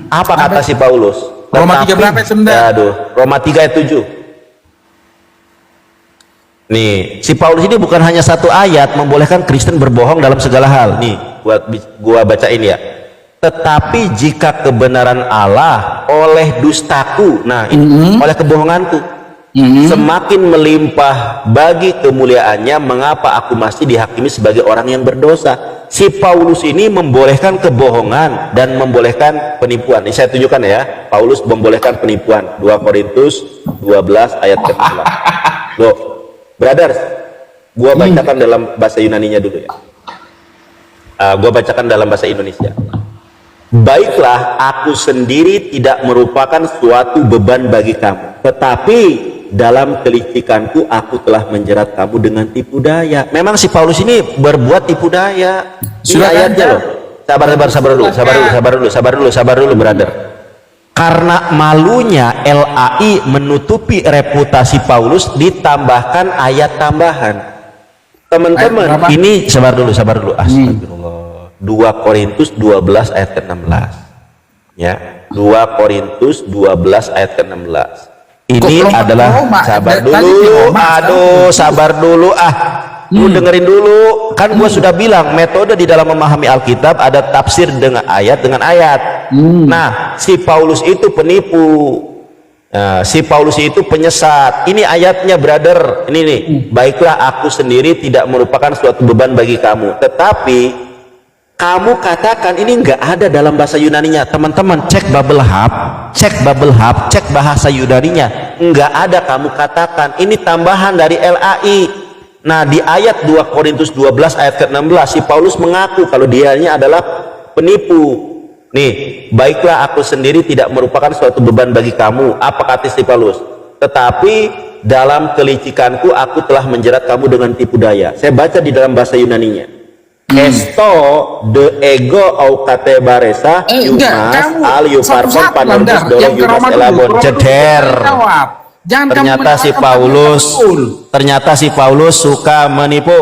Apa kata si Paulus? Roma 3 berapa sebenarnya? Roma 3 ayat 7. Nih, si Paulus ini bukan hanya satu ayat membolehkan Kristen berbohong dalam segala hal. Nih, gua bacain ya. Tetapi jika kebenaran Allah oleh dustaku, nah ini oleh kebohonganku, semakin melimpah bagi kemuliaannya, mengapa aku masih dihakimi sebagai orang yang berdosa? Si Paulus ini membolehkan kebohongan dan membolehkan penipuan. Ini saya tunjukkan ya, Paulus membolehkan penipuan. 2 Korintus 12 ayat ke-11. Loh, brothers, gua bacakan dalam bahasa Yunaninya dulu ya. Gua bacakan dalam bahasa Indonesia. Baiklah, aku sendiri tidak merupakan suatu beban bagi kamu, tetapi dalam kelicikanku aku telah menjerat kamu dengan tipu daya. Memang si Paulus ini berbuat tipu daya. Ini ayatnya loh. Sabar dulu brother. Karena malunya LAI menutupi reputasi Paulus, ditambahkan ayat tambahan. Teman-teman, ini sabar dulu. Astagfirullah. 2 Korintus 12 ayat ke-16. Ya. 2 Korintus 12 ayat ke-16. Ini Kok adalah Roma? sabar Tadi di dulu. Roma, Aduh, sabar dulu Lu dengerin dulu. Kan gua sudah bilang metode di dalam memahami Alkitab ada tafsir dengan ayat. Nah, si Paulus itu penipu. Nah, si Paulus itu penyesat. Ini ayatnya, brother. Ini nih. Baiklah, aku sendiri tidak merupakan suatu beban bagi kamu. Tetapi kamu katakan ini nggak ada dalam bahasa Yunaninya. Teman-teman, cek Bible Hub, cek bahasa Yunaninya. Nggak ada kamu katakan. Ini tambahan dari LAI. Nah, di ayat 2 Korintus 12 ayat ke-16 si Paulus mengaku kalau dianya adalah penipu. Nih, baiklah aku sendiri tidak merupakan suatu beban bagi kamu. Apa kata si Paulus? Tetapi dalam kelicikanku aku telah menjerat kamu dengan tipu daya. Saya baca di dalam bahasa Yunaninya. Esto de ego au kate baresa yumas al yuparpon panormus doro yumas elabon ceder. Ternyata si Paulus suka menipu.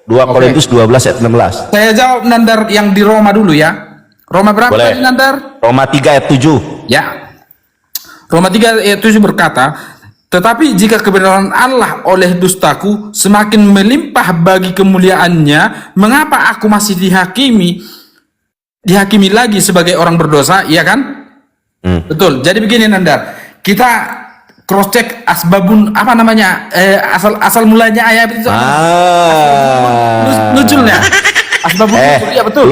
2 Korintus 12 ayat 16. Saya jawab Nandar yang di Roma dulu ya. Roma berapa tadi Nandar? Roma 3 ayat 7. Ya. Roma 3 ayat 7 berkata, tetapi jika kebenaran Allah oleh dustaku semakin melimpah bagi kemuliaannya, mengapa aku masih dihakimi lagi sebagai orang berdosa, iya kan? Betul. Jadi begini Nandar, kita cross check asbabun apa namanya asal mulanya ayat itu nuzulnya asbabun nuzul, ya betul.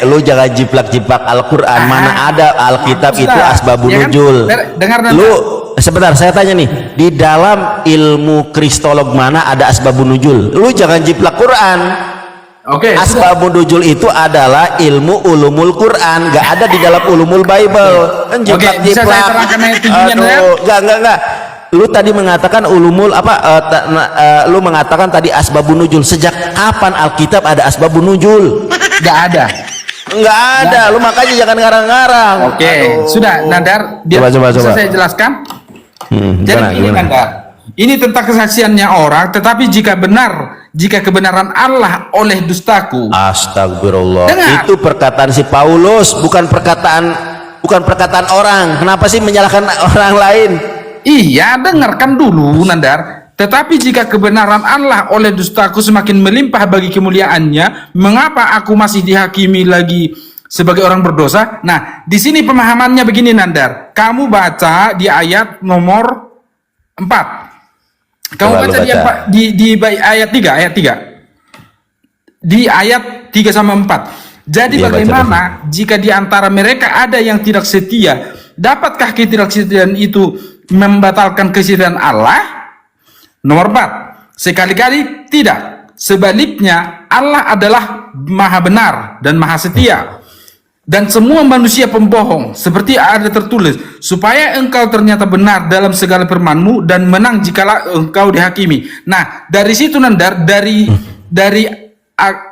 Lu jangan jiplak Al-Qur'an. Mana ada Alkitab itu asbabun ya kan? nuzul. Dengar Lu sebentar, saya tanya nih, di dalam ilmu kristolog mana ada asbabun nuzul? Lu jangan jiplak Quran. Oke, asbabun nuzul itu adalah ilmu ulumul Quran, nggak ada di dalam ulumul Bible. Kan jiplak. Bisa saya terangkan ayat tujuhnya? Enggak. Lu tadi mengatakan ulumul lu mengatakan tadi asbabun nuzul. Sejak kapan Alkitab ada asbabun nuzul? Nggak ada. Nggak ada. Lu makanya jangan ngarang-ngarang. Oke, sudah Nandar, biar coba. saya jelaskan. Jadi ini Nandar, ini tentang kesaksiannya orang, tetapi jika kebenaran Allah oleh dustaku. Astagfirullah. Dengar. Itu perkataan si Paulus, bukan perkataan orang. Kenapa sih menyalahkan orang lain? Iya, dengarkan dulu Nandar. Tetapi jika kebenaran Allah oleh dustaku semakin melimpah bagi kemuliaannya, mengapa aku masih dihakimi lagi sebagai orang berdosa? Nah, di sini pemahamannya begini Nandar. Kamu baca di ayat nomor 4. Kamu baca di ayat 3. Di ayat 3 sama 4. Jadi bagaimana jika di antara mereka ada yang tidak setia? Dapatkah ketidaksetiaan itu membatalkan kesetiaan Allah? Nomor 4. Sekali-kali tidak. Sebaliknya Allah adalah maha benar dan maha setia. Dan semua manusia pembohong, seperti ada tertulis, supaya engkau ternyata benar dalam segala firman-Mu dan menang jikalau engkau dihakimi. Nah, dari situ Nandar, dari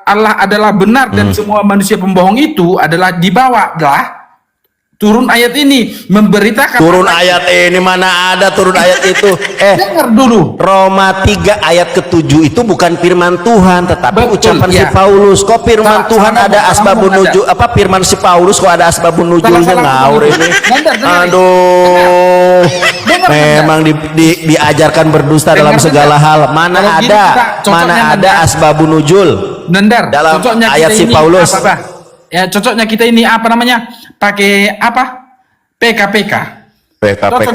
Allah adalah benar dan semua manusia pembohong itu adalah dibawalah turun ayat ini memberitakan. Turun ayat ini mana ada turun ayat itu? Dengar dulu. Roma 3 ayat ke-7 itu bukan firman Tuhan, tetapi ucapan si ya. Paulus. Kok firman Tuhan ada asbabun nuzul? Apa firman si Paulus kok ada asbabun nuzulnya? Ngawur ini. Aduh. Memang diajarkan berdusta dalam segala hal. Mana ada asbabun nuzul? Dalam ayat si Paulus. Ya, cocoknya kita ini apa namanya? Pakai apa? PKPK.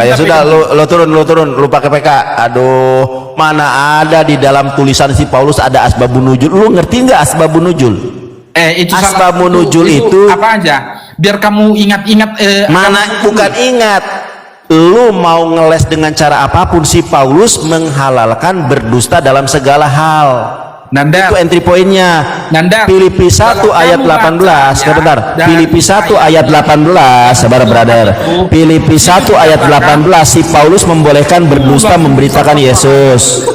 Ya sudah, lo turun, lu pakai PK. Aduh, mana ada di dalam tulisan si Paulus ada asbabun nuzul? Lu ngerti nggak asbabun nuzul? Itu asbabun nuzul itu apa aja? Biar kamu ingat-ingat. Bukan ingat. Lu mau ngeles dengan cara apapun, si Paulus menghalalkan berdusta dalam segala hal. Nandar, itu entry poinnya. Filipi 1 ayat 18. Sebentar. Filipi 1 ayat 18. Sabar brother. Filipi 1 ayat 18 si Paulus membolehkan berdusta memberitakan Yesus.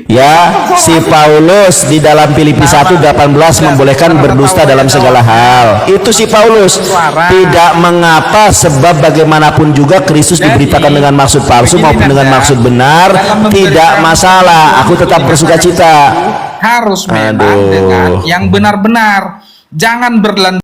Ya, si Paulus di dalam Filipi 1:18 membolehkan berdusta dalam segala hal. Itu si Paulus. Tidak mengapa, sebab bagaimanapun juga Kristus diberitakan dengan maksud palsu maupun dengan maksud benar, tidak masalah. Aku tetap bersuka cita. Harus memang dengan yang benar-benar. Jangan berlanjut